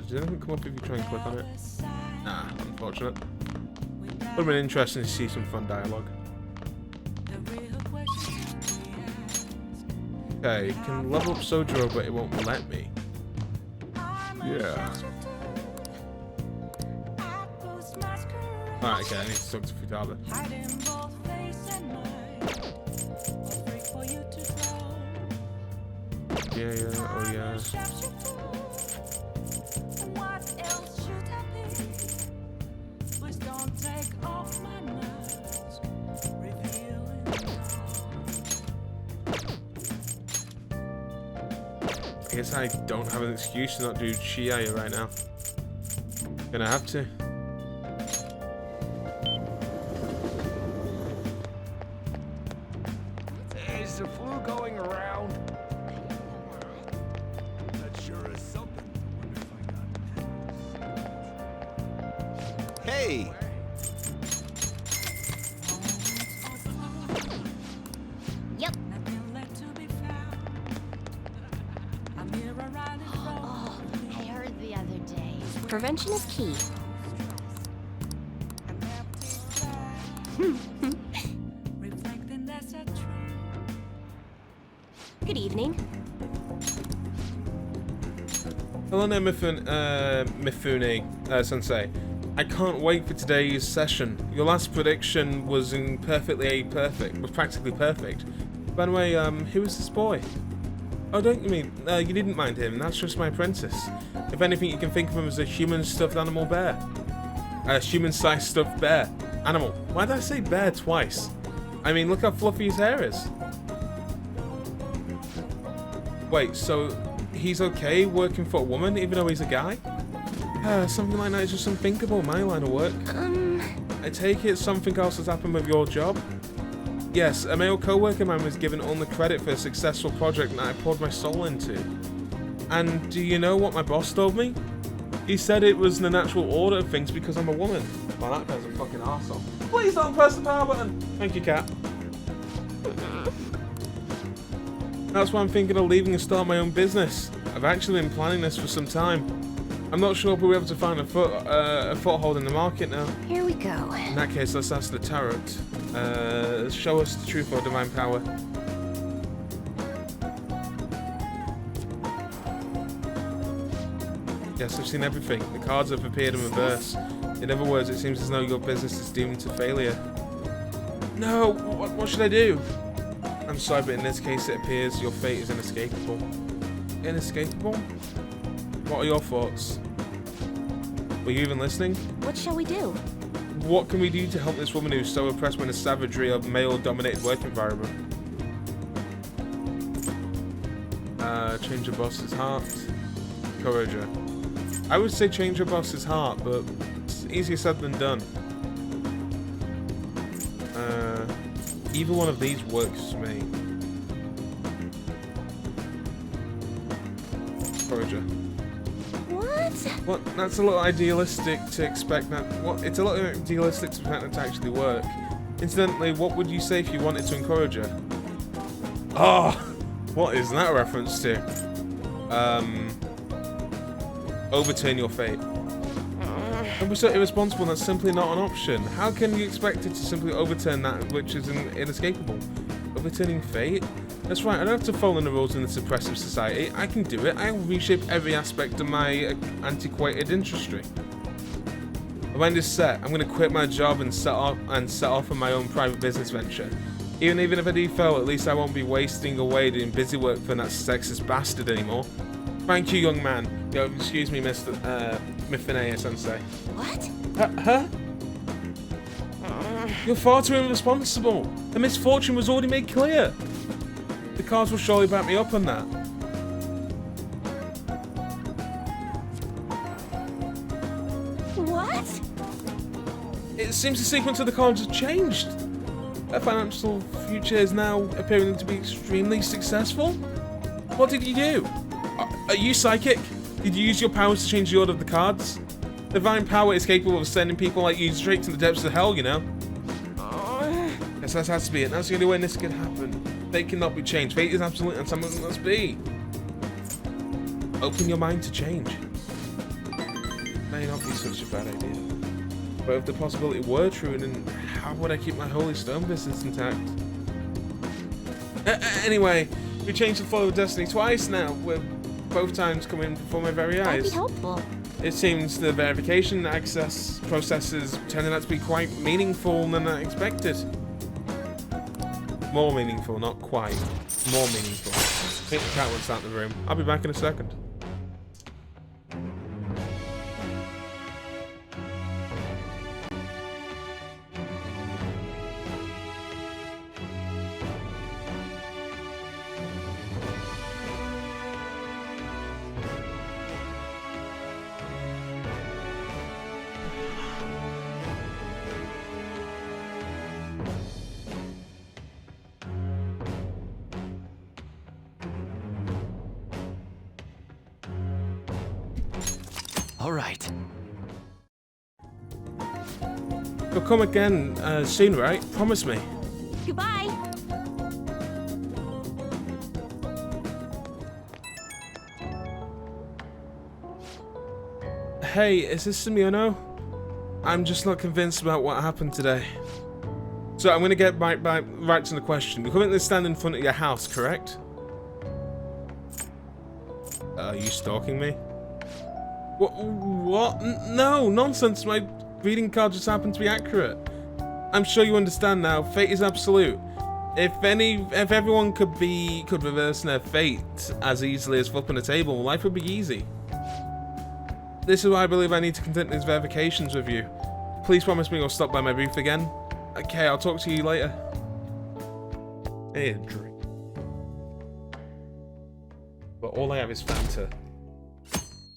Did anything come up if you try and click on it? Nah, unfortunate. Would have been interesting to see some fun dialogue. Okay, you can level up Sojiro, but it won't let me. Yeah. Alright, okay, I need to talk to Futaba. Yeah, oh yeah. I guess I don't have an excuse to not do Chiaya right now. Gonna have to. Is the flu going around? That sure is something. Hey! Yep. Oh, I heard the other day. Prevention is key. Good evening. Hello there, Mifune Sensei. I can't wait for today's session. Your last prediction was practically perfect. By the way, who is this boy? Oh, don't you mean you didn't mind him? That's just my apprentice. If anything, you can think of him as a human stuffed animal bear. A human-sized stuffed bear. Animal. Why did I say bear twice? I mean, look how fluffy his hair is. Wait, so he's okay working for a woman even though he's a guy? Something like that is just unthinkable in my line of work. I take it something else has happened with your job? Yes, a male co-worker man was given all the credit for a successful project that I poured my soul into. And do you know what my boss told me? He said it was the natural order of things because I'm a woman. Well, that guy's a fucking arsehole. Please don't press the power button! Thank you, cat. That's why I'm thinking of leaving and start my own business. I've actually been planning this for some time. I'm not sure if we'll be able to find a foothold in the market now. Here we go. In that case, let's ask the tarot. Show us the truth or divine power. Yes, I've seen everything. The cards have appeared in reverse. In other words, it seems as though your business is doomed to failure. No! What should I do? I'm sorry, but in this case it appears your fate is inescapable. Inescapable? What are your thoughts? Were you even listening? What shall we do? What can we do to help this woman who's so oppressed by the savagery of male-dominated work environment? Change your boss's heart. Encourage her. I would say change your boss's heart, but it's easier said than done. Either one of these works for me. Encourage her. What? That's a little idealistic to expect that. What? It's a little idealistic to expect that to actually work. Incidentally, what would you say if you wanted to encourage her? Oh, what is that a reference to? Overturn your fate. Don't be so irresponsible, that's simply not an option. How can you expect it to simply overturn that which is inescapable? Overturning fate? That's right, I don't have to follow the rules in this oppressive society. I can do it. I'll reshape every aspect of my antiquated industry. When this set, I'm going to quit my job and set off on my own private business venture. Even if I do fail, at least I won't be wasting away doing busy work for that sexist bastard anymore. Thank you, young man. Yo, excuse me, Mr. Mifinea-sensei. What? Huh? You're far too irresponsible. The misfortune was already made clear. The cards will surely back me up on that. What? It seems the sequence of the cards has changed. Her financial future is now appearing to be extremely successful. What did you do? Are you psychic? Did you use your powers to change the order of the cards? Divine power is capable of sending people like you straight to the depths of hell, you know? Yes, that has to be it. That's the only way this could happen. Fate cannot be changed. Fate is absolute and something must be. Open your mind to change. May not be such a bad idea. But if the possibility were true, then how would I keep my Holy Stone business intact? Anyway, we changed the flow of destiny twice now, with both times coming before my very eyes. That'd be helpful. It seems the verification access processes turning out to be quite meaningful than I expected. More meaningful, not quite. More meaningful. I think the cat wants out of the room. I'll be back in a second. All right. You'll come again soon, right? Promise me. Goodbye. Hey, is this Simeono? I'm just not convinced about what happened today. So I'm going to get right to the question. You currently stand in front of your house, correct? Are you stalking me? What? No, nonsense. My reading card just happened to be accurate. I'm sure you understand now. Fate is absolute. If everyone could reverse their fate as easily as flipping a table, life would be easy. This is why I believe I need to conduct these verifications with you. Please promise me you'll stop by my booth again. Okay, I'll talk to you later. Hey, a drink. But all I have is Fanta.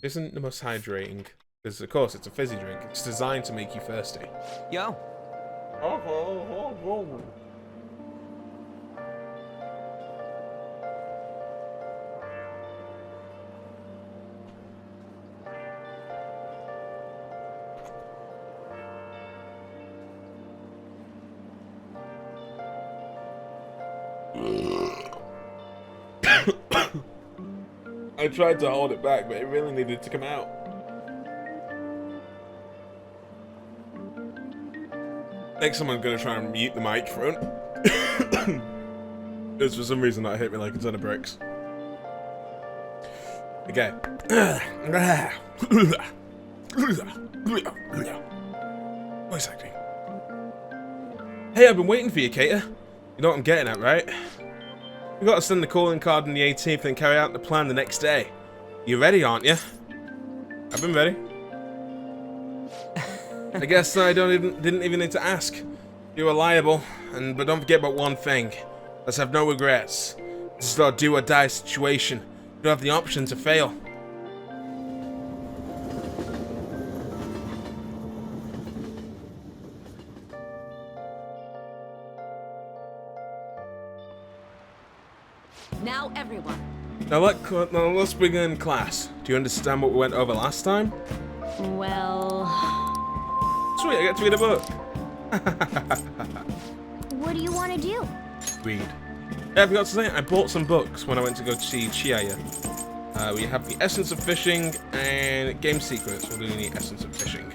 Isn't the most hydrating, because of course it's a fizzy drink. It's designed to make you thirsty. Yo. I tried to hold it back, but it really needed to come out. Next time I'm gonna try and mute the microphone. Because for some reason that hit me like a ton of bricks. Okay. Voice acting. Hey, I've been waiting for you, Kater. You know what I'm getting at, right? We got to send the calling card on the 18th and carry out the plan the next day. You ready, aren't you? I've been ready. I guess I didn't even need to ask. You were liable, but don't forget about one thing. Let's have no regrets. This is our do or die situation. You don't have the option to fail. Now, everyone. Now let's begin class. Do you understand what we went over last time? Well... Sweet, I get to read a book. What do you want to do? Read. Yeah, I forgot to say, I bought some books when I went to go see Chiaya. We have The Essence of Fishing and Game Secrets. We're doing The Essence of Fishing.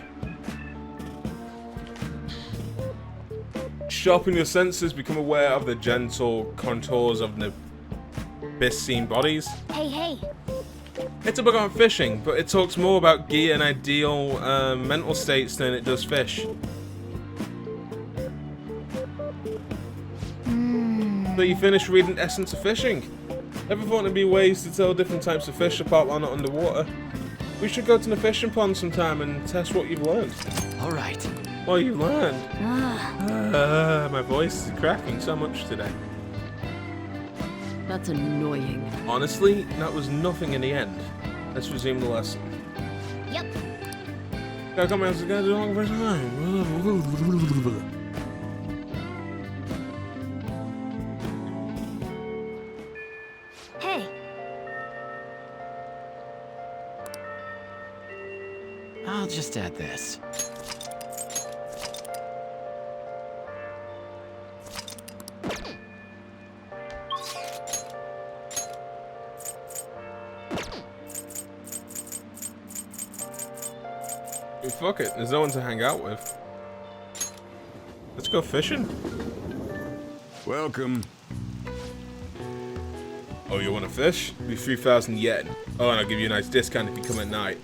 Sharpen your senses, become aware of the gentle contours of the abyssine bodies. Hey, hey. It's a book on fishing, but it talks more about gear and ideal mental states than it does fish. So you finished reading Essence of Fishing? Ever thought there'd be ways to tell different types of fish apart while not underwater? We should go to the fishing pond sometime and test what you've learned. All right. What you learned? My voice is cracking so much today. That's annoying. Honestly, that was nothing in the end. Let's resume the lesson. Yep. Gotta come out together long for time. Hey. I'll just add this. Fuck it, there's no one to hang out with. Let's go fishing. Welcome. Oh, you want to fish? Be 3,000 yen. Oh, and I'll give you a nice discount if you come at night.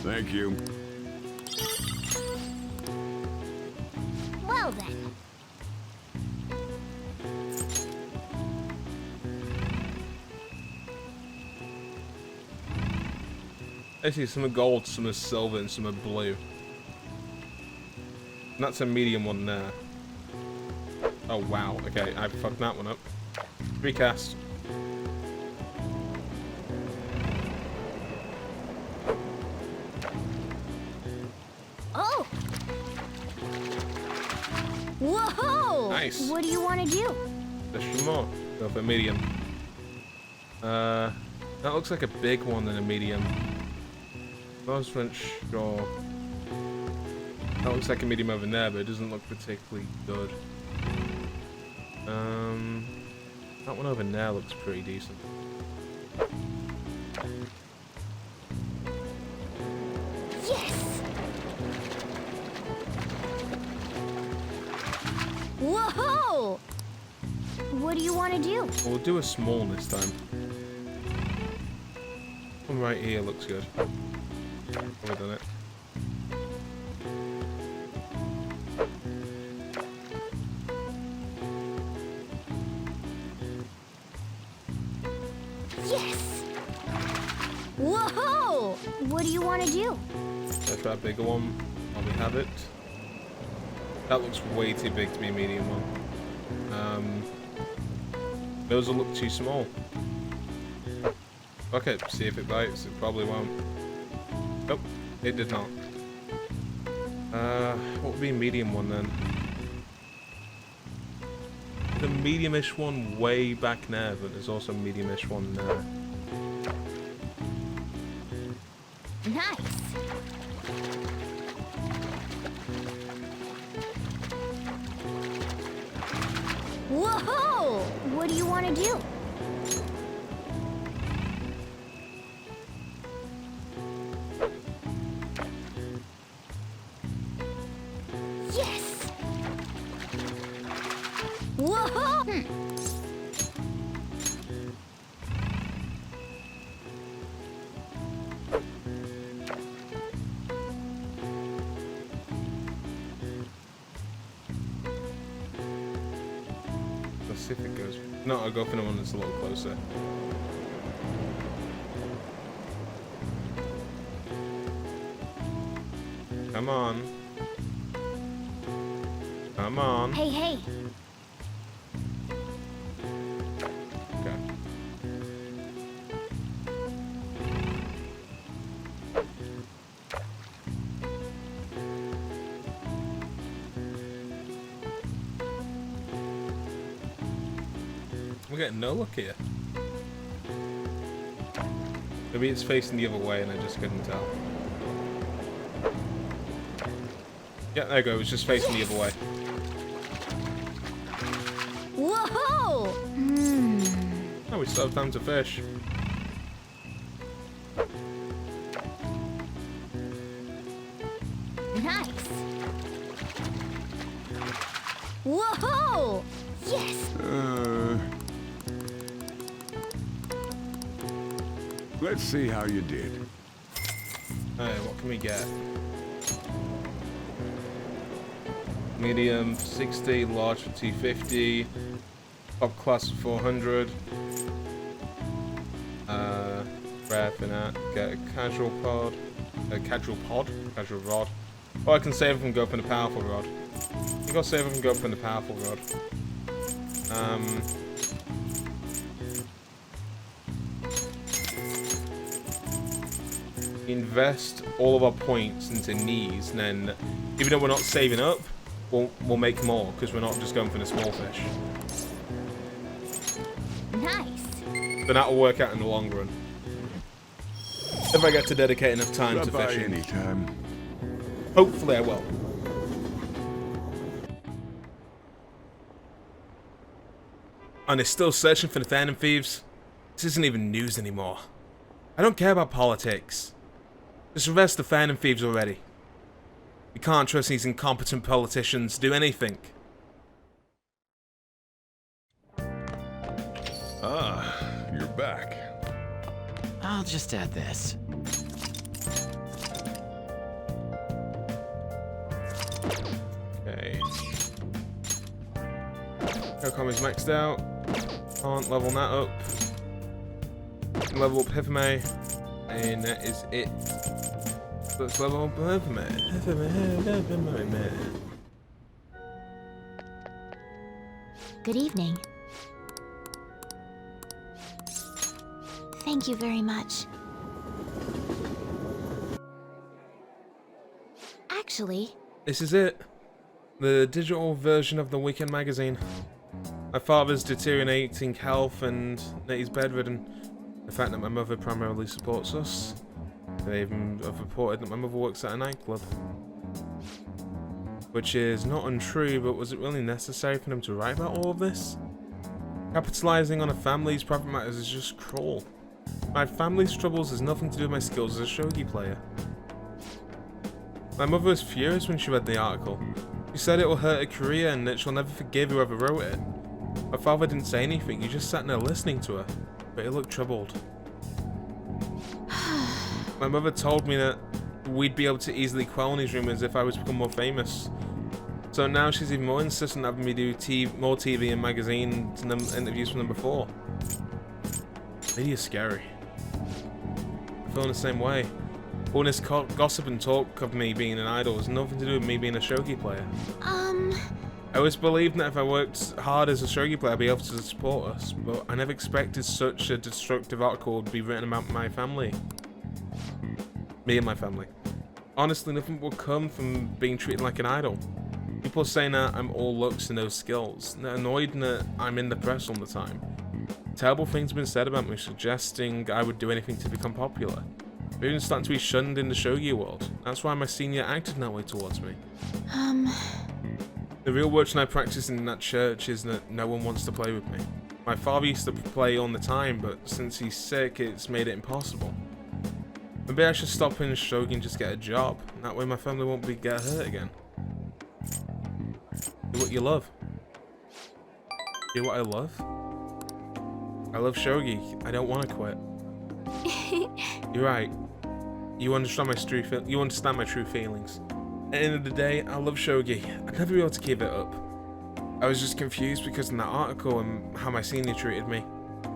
Thank you. Well then. I see some are gold, some are silver, and some are blue. And that's a medium one there. Oh wow, okay, I fucked that one up. Recast. Oh! Whoa! Nice. What do you want to do? There's some more. Go for medium. That looks like a big one than a medium. Most French sure. That looks like a medium over there, but it doesn't look particularly good. That one over there looks pretty decent. Yes! Whoa! What do you want to do? We'll do a small this time. One right here looks good. Probably done it. Yes! Whoa! What do you want to do? Let's try a bigger one while we have it. That looks way too big to be a medium one. Those will look too small. Okay, see if it bites. It probably won't. Nope, it did not. What would be a medium one then? The medium-ish one way back there, but there's also a medium-ish one there. Nice! Whoa! What do you want to do? Yes! Whoa! Let's see if it goes. No, I'll go for the one that's a little closer. Come on. Come on. Hey, hey! Okay. We're getting no luck here. Maybe it's facing the other way and I just couldn't tell. Yeah, there you go. It was just facing the other way. Whoa! Oh, we still have time to fish. Let's see how you did. Alright, what can we get? Medium for 60, large for 250, top class for 400. Rare for that. Get a casual rod. Or I can save and go for the powerful rod. I think I'll save and go for the powerful rod. Invest all of our points into knees, and then even though we're not saving up, we'll make more because we're not just going for the small fish. Nice. But that'll work out in the long run. If I get to dedicate enough time to Stop by fishing. anytime. Hopefully I will. And they're still searching for the Phantom Thieves? This isn't even news anymore. I don't care about politics. Just arrest the Phantom Thieves already. We can't trust these incompetent politicians to do anything. Ah, you're back. I'll just add this. Okay. Hellcom is maxed out. Can't level that up. Level up Hifame. And that is it. Let's level up Hifame. Good evening. Thank you very much. Actually, This is it. The digital version of the weekend magazine. My father's deteriorating health and that he's bedridden. The fact that my mother primarily supports us. They even have reported that my mother works at a nightclub. Which is not untrue, but was it really necessary for them to write about all of this? Capitalizing on a family's private matters is just cruel. My family's troubles has nothing to do with my skills as a shogi player. My mother was furious when she read the article. She said it will hurt her career and that she'll never forgive whoever wrote it. My father didn't say anything, he just sat there listening to her, but he looked troubled. My mother told me that we'd be able to easily quell these rumors if I was to become more famous. So now she's even more insistent having me do more TV and magazines and interviews from them before. Media's scary. I feel in the same way. All this gossip and talk of me being an idol has nothing to do with me being a shogi player. I always believed that if I worked hard as a shogi player I'd be able to support us, but I never expected such a destructive article would be written about my family. Me and my family. Honestly, nothing will come from being treated like an idol. People are saying that I'm all looks and no skills. They're annoyed that I'm in the press all the time. Terrible things have been said about me, suggesting I would do anything to become popular. I'm even starting to be shunned in the shogi world. That's why my senior acted that way towards me. The real virtue I practice in that church is that no one wants to play with me. My father used to play all the time, but since he's sick, it's made it impossible. Maybe I should stop in shogi and just get a job. That way my family won't get hurt again. Do what you love. Do what I love? I love shogi. I don't want to quit. You're right. You understand my true feelings. At the end of the day, I love shogi. I'd never be able to give it up. I was just confused because of that article and how my senior treated me.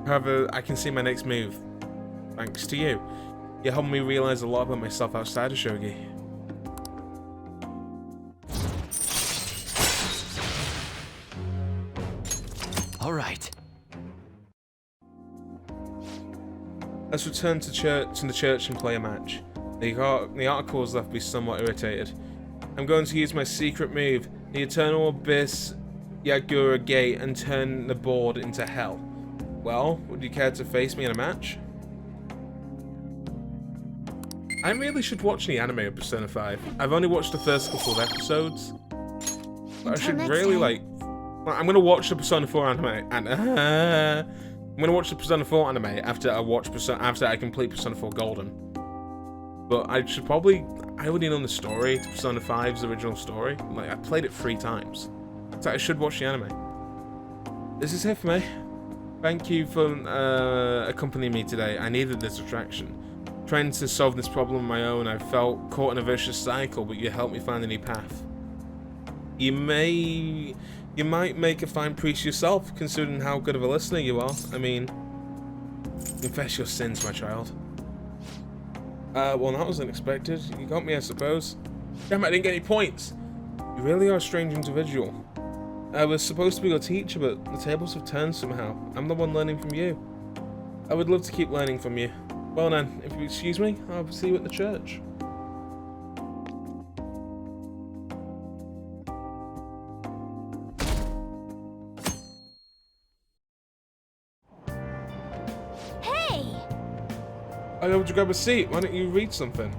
However, I can see my next move. Thanks to you. You helped me realize a lot about myself outside of shogi. All right. Let's return to the church and play a match. The article has left me somewhat irritated. I'm going to use my secret move, the Eternal Abyss Yagura Gate, and turn the board into hell. Well, would you care to face me in a match? I really should watch the anime of Persona 5. I've only watched the first couple of episodes. But I should really I'm gonna watch the Persona 4 anime and I'm gonna watch the Persona 4 anime after I complete Persona 4 Golden. But I already know the story to Persona 5's original story. Like, I played it 3 times. So I should watch the anime. This is it for me. Thank you for accompanying me today. I needed this distraction. Trying to solve this problem on my own, I felt caught in a vicious cycle, but you helped me find a new path. You might make a fine priest yourself, considering how good of a listener you are. I mean, confess your sins, my child. Well, that was unexpected. You got me, I suppose. Damn, I didn't get any points. You really are a strange individual. I was supposed to be your teacher, but the tables have turned somehow. I'm the one learning from you. I would love to keep learning from you. Well then, if you excuse me, I'll see you at the church. Hey! I know to grab a seat. Why don't you read something?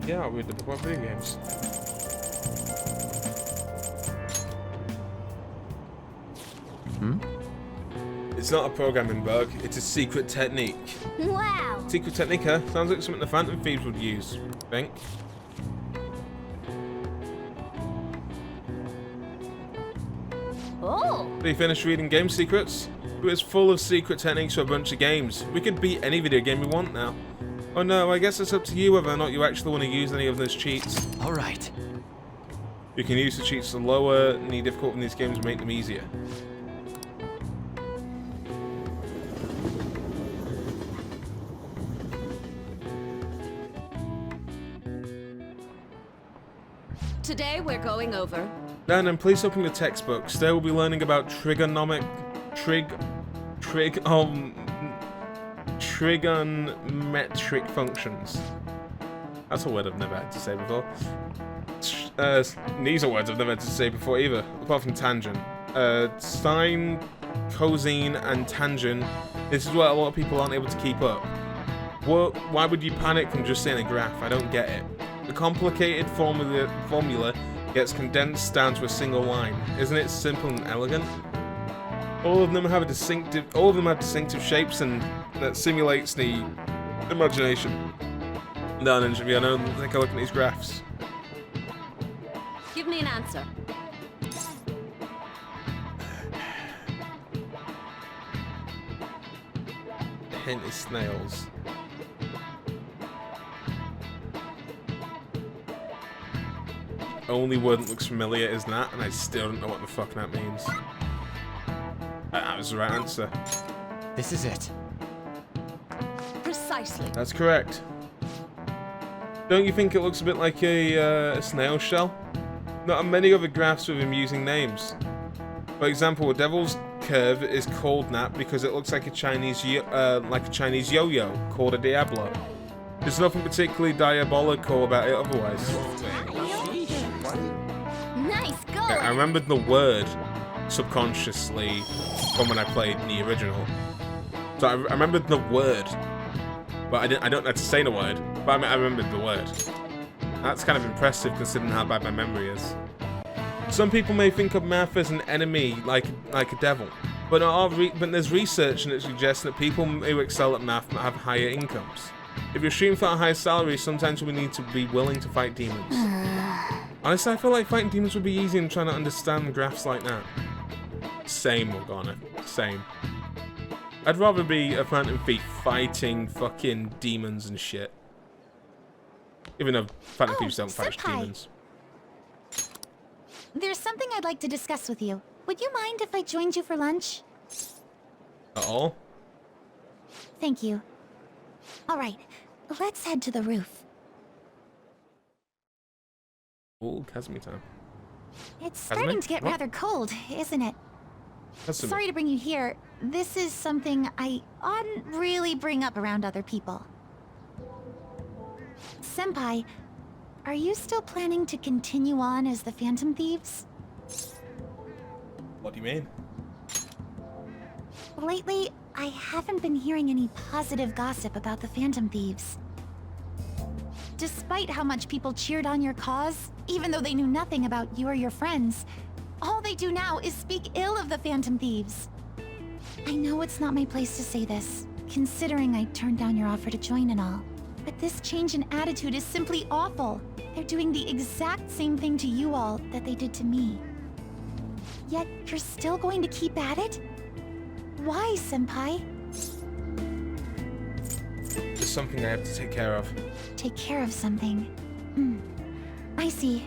Yeah, I'll read the book about video games. It's not a programming bug, it's a secret technique. Wow! Secret technique, huh? Sounds like something the Phantom Thieves would use, I think. Oh! Have you finished reading Game Secrets? It was full of secret techniques for a bunch of games. We could beat any video game we want now. Oh no, I guess it's up to you whether or not you actually want to use any of those cheats. Alright. You can use the cheats to lower any difficulty in these games and make them easier. Today we're going over. Then please open your textbooks. Today we'll be learning about trigonometric functions. That's a word I've never had to say before. These are words I've never had to say before either, apart from tangent. Sine, cosine, and tangent. This is what a lot of people aren't able to keep up. Why would you panic from just seeing a graph? I don't get it. The complicated formula gets condensed down to a single line. Isn't it simple and elegant? All of them have distinctive shapes, and that simulates the imagination. No, Ninja, I don't think I look at these graphs. Give me an answer. The hint is snails. Only word that looks familiar is that, and I still don't know what the fuck that means. That was the right answer. This is it. Precisely. That's correct. Don't you think it looks a bit like a snail shell? Not many other graphs with amusing names. For example, a devil's curve is called that because it looks like a Chinese yo-yo called a Diablo. There's nothing particularly diabolical about it otherwise. Nice going! I remembered the word subconsciously from when I played the original. So I remembered the word, but I don't know how to say the word, but I remembered the word. That's kind of impressive considering how bad my memory is. Some people may think of math as an enemy, like a devil, but there's research and it suggests that people who excel at math have higher incomes. If you're shooting for a high salary, sometimes we need to be willing to fight demons. Honestly, I feel like fighting demons would be easy and trying to understand graphs like that. Same, Morgana. Same. I'd rather be a Phantom Thief fighting fucking demons and shit. Even though Phantom Thieves don't fight demons. There's something I'd like to discuss with you. Would you mind if I joined you for lunch? At all? Thank you. Alright, let's head to the roof. Ooh, Kazumi time. It's starting to get rather cold, isn't it? Kazumi. Sorry to bring you here. This is something I oughtn't really bring up around other people. Senpai, are you still planning to continue on as the Phantom Thieves? What do you mean? Lately, I haven't been hearing any positive gossip about the Phantom Thieves. Despite how much people cheered on your cause, even though they knew nothing about you or your friends, all they do now is speak ill of the Phantom Thieves. I know it's not my place to say this, considering I turned down your offer to join and all. But this change in attitude is simply awful. They're doing the exact same thing to you all that they did to me. Yet, you're still going to keep at it? Why, Senpai? There's something I have to take care of. Take care of something. I see.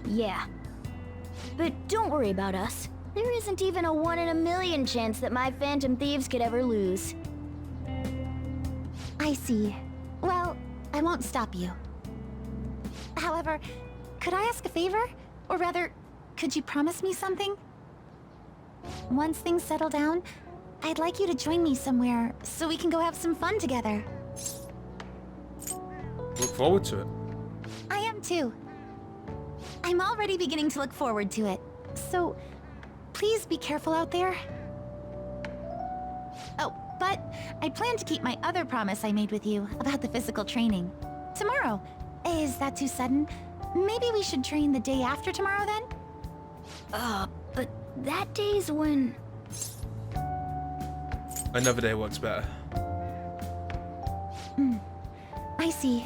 Yeah. But don't worry about us. There isn't even a 1 in a million chance that my Phantom Thieves could ever lose. I see. Well, I won't stop you. However, could I ask a favor? Or rather, could you promise me something? Once things settle down, I'd like you to join me somewhere so we can go have some fun together. Look forward to it. I am too. I'm already beginning to look forward to it. So, please be careful out there. Oh, but I plan to keep my other promise I made with you about the physical training. Tomorrow. Is that too sudden? Maybe we should train the day after tomorrow then? But that day's when... Another day works better. I see.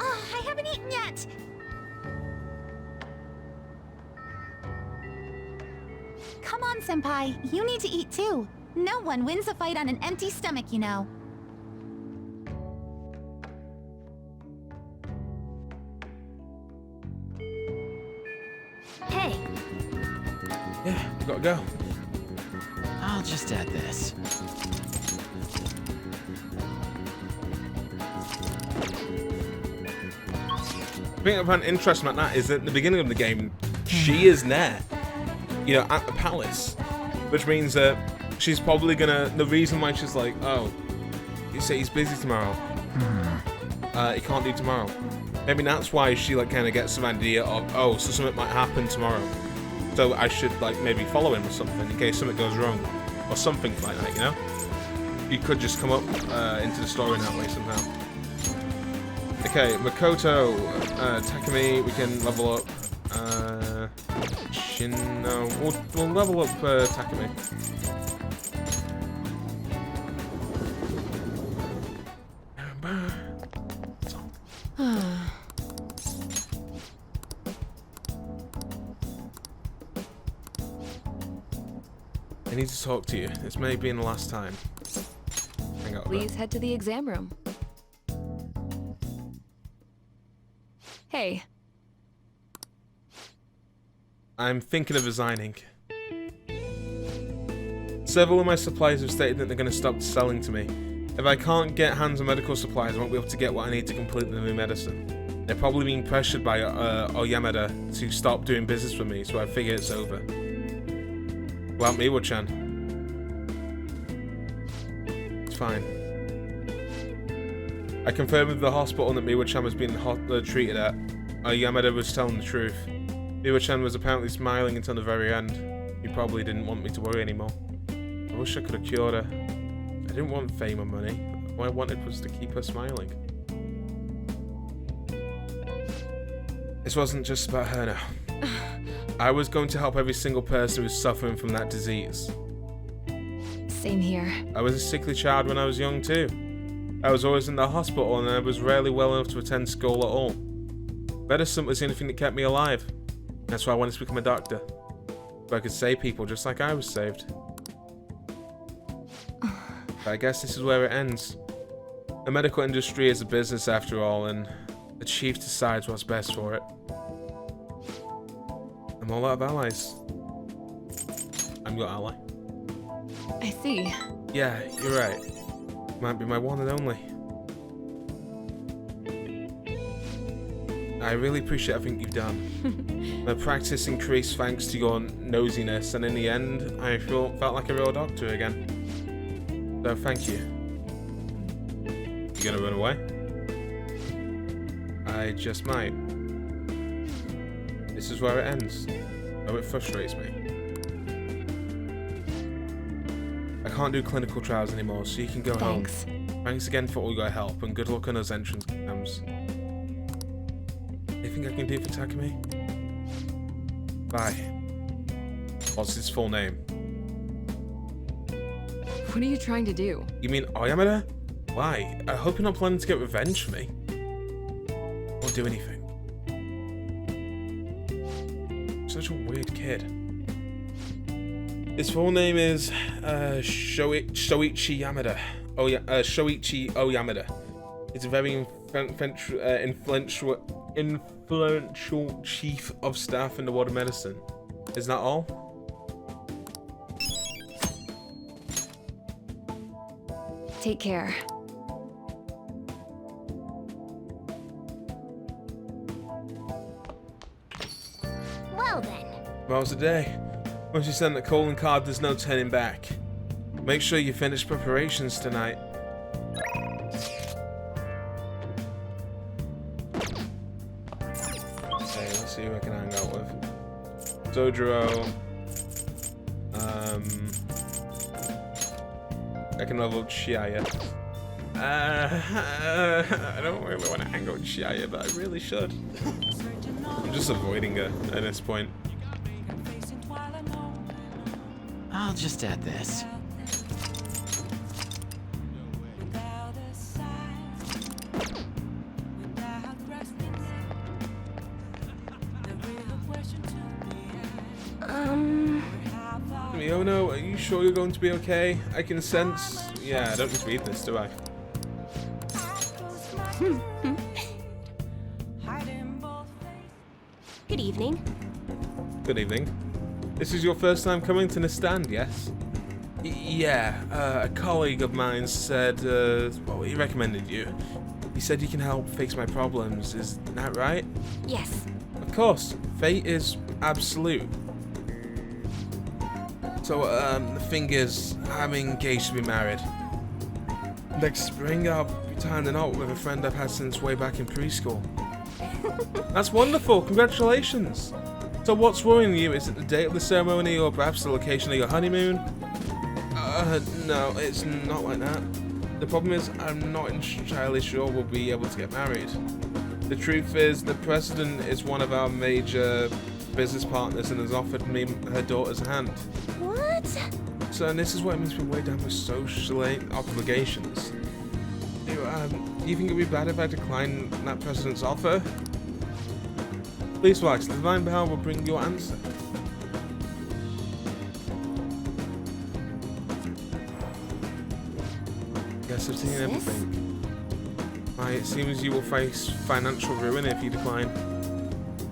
Oh, I haven't eaten yet! Come on, Senpai. You need to eat too. No one wins a fight on an empty stomach, you know. Hey, Yeah, we gotta go. I'll just add this. The thing I find interesting about that is that at the beginning of the game, she is there, you know, at the palace, which means that she's probably gonna. The reason why she's like, oh, you say he's busy tomorrow, he can't do tomorrow. Maybe that's why she like kind of gets some idea of, oh, so something might happen tomorrow, so I should like maybe follow him or something in case something goes wrong, or something like that, you know. You could just come up into the story in that way somehow. Okay, Makoto, Takumi, we can level up. No, we'll level up Takumi. I need to talk to you. This may be the last time. Hang out. Please head to the exam room. Hey. I'm thinking of resigning. Several of my suppliers have stated that they're going to stop selling to me. If I can't get hands on medical supplies, I won't be able to get what I need to complete the new medicine. They're probably being pressured by Oyamada to stop doing business with me, so I figure it's over. Well, Miwa-chan. It's fine. I confirmed with the hospital that Miwa-chan was being treated at. Yamada was telling the truth. Miwa-chan was apparently smiling until the very end. He probably didn't want me to worry anymore. I wish I could have cured her. I didn't want fame or money. What I wanted was to keep her smiling. This wasn't just about her now. I was going to help every single person who's suffering from that disease. Same here. I was a sickly child when I was young too. I was always in the hospital and I was rarely well enough to attend school at all. Medicine was the only thing that kept me alive. That's why I wanted to become a doctor. So I could save people just like I was saved. But I guess this is where it ends. The medical industry is a business after all, and the chief decides what's best for it. I'm all out of allies. I'm your ally. I see. Yeah, you're right. Might be my one and only. I really appreciate everything you've done. My practice increased thanks to your nosiness, and in the end, I felt like a real doctor again. So thank you. You gonna run away? I just might. This is where it ends. Oh, it frustrates me. I can't do clinical trials anymore, so you can go home. Thanks again for all your help, and good luck on those entrance exams. Anything I can do for Takumi? Bye. What's his full name? What are you trying to do? You mean Oyamada? Why? I hope you're not planning to get revenge for me. Or do anything. Such a weird kid. His full name is Shoichi Yamada. Shoichi Oyamada. He's a very influential chief of staff in the world of medicine. Is that all? Take care. Well then. How was the day? Once you send the calling card, there's no turning back. Make sure you finish preparations tonight. Okay, let's see who I can hang out with. Zojiro. I can level Chiaya. I don't really want to hang out with Chiaya, but I really should. I'm just avoiding her at this point. I'll just add this. Miono, are you sure you're going to be okay? I can sense... Yeah, I don't need to read this, do I? Good evening. Good evening. This is your first time coming to the stand, yes? Yeah, a colleague of mine said, well, he recommended you. He said you can help fix my problems, is that right? Yes. Of course, fate is absolute. So, the thing is, I'm engaged to be married. Next spring, I'll be tying the knot with a friend I've had since way back in preschool. That's wonderful, congratulations! So what's worrying you? Is it the date of the ceremony or perhaps the location of your honeymoon? No, it's not like that. The problem is, I'm not entirely sure we'll be able to get married. The truth is, the president is one of our major business partners and has offered me her daughter's hand. What? So, and this is what it means to be way down with social obligations. Do you think it would be bad if I decline that president's offer? Please relax, the divine power will bring your answer. Yes, I've seen everything. Why, it seems you will face financial ruin if you decline.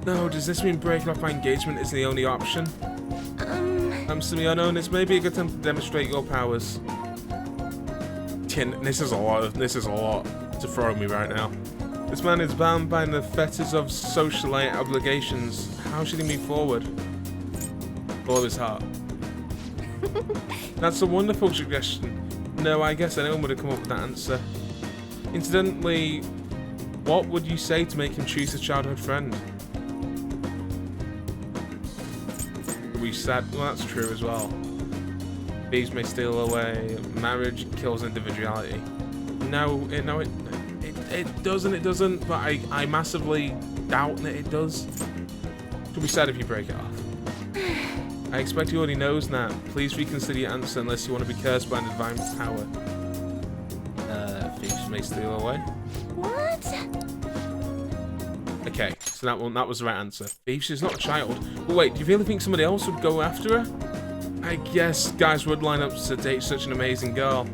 No, does this mean breaking off my engagement is the only option? I'm Sumiono, and this may be a good time to demonstrate your powers. This is a lot to throw at me right now. This man is bound by the fetters of socialite obligations. How should he move forward? Follow his heart. That's a wonderful suggestion. No, I guess anyone would have come up with that answer. Incidentally, what would you say to make him choose a childhood friend? We said, well, that's true as well. Thieves may steal away. Marriage kills individuality. No, it doesn't, but I massively doubt that it does. Should be sad if you break it off. I expect he already knows that. Please reconsider your answer unless you want to be cursed by the divine power. Thieves may steal away. What? Okay, so that was the right answer. Thieves, she's not a child. But wait, do you really think somebody else would go after her? I guess guys would line up to date such an amazing girl.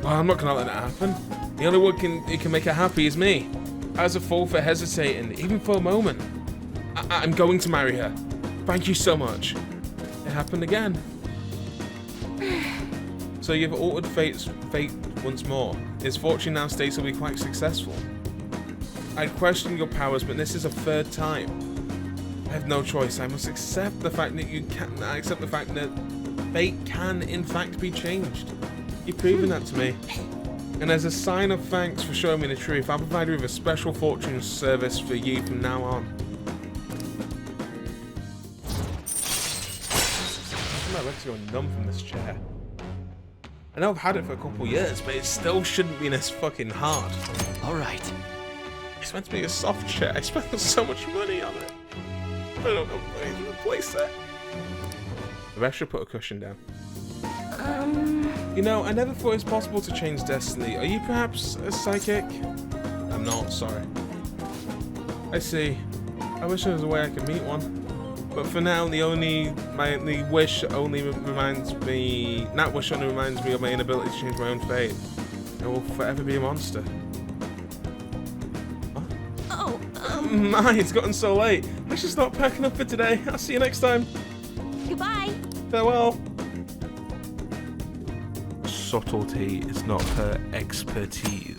Well, I'm not gonna let that happen. The only one who can make her happy is me. As a fool for hesitating, even for a moment. I'm going to marry her. Thank you so much. It happened again. So you've altered fate once more. His fortune now states will be quite successful. I'd question your powers, but this is a third time. I have no choice. I must accept the fact that fate can, in fact, be changed. You've proven that to me. And as a sign of thanks for showing me the truth, I'll provide you with a special fortune service for you from now on. My legs are going numb from this chair. I know I've had it for a couple years, but it still shouldn't be this fucking hard. Alright. It's meant to be a soft chair. I spent so much money on it. I don't know where to replace it. Maybe I should put a cushion down. You know, I never thought it was possible to change destiny. Are you perhaps a psychic? I'm not, sorry. I see. I wish there was a way I could meet one. But for now, my only wish only reminds me. That wish only reminds me of my inability to change my own fate. I will forever be a monster. Oh, My, it's gotten so late. I should start packing up for today. I'll see you next time. goodbye. Farewell. Subtlety is not her expertise.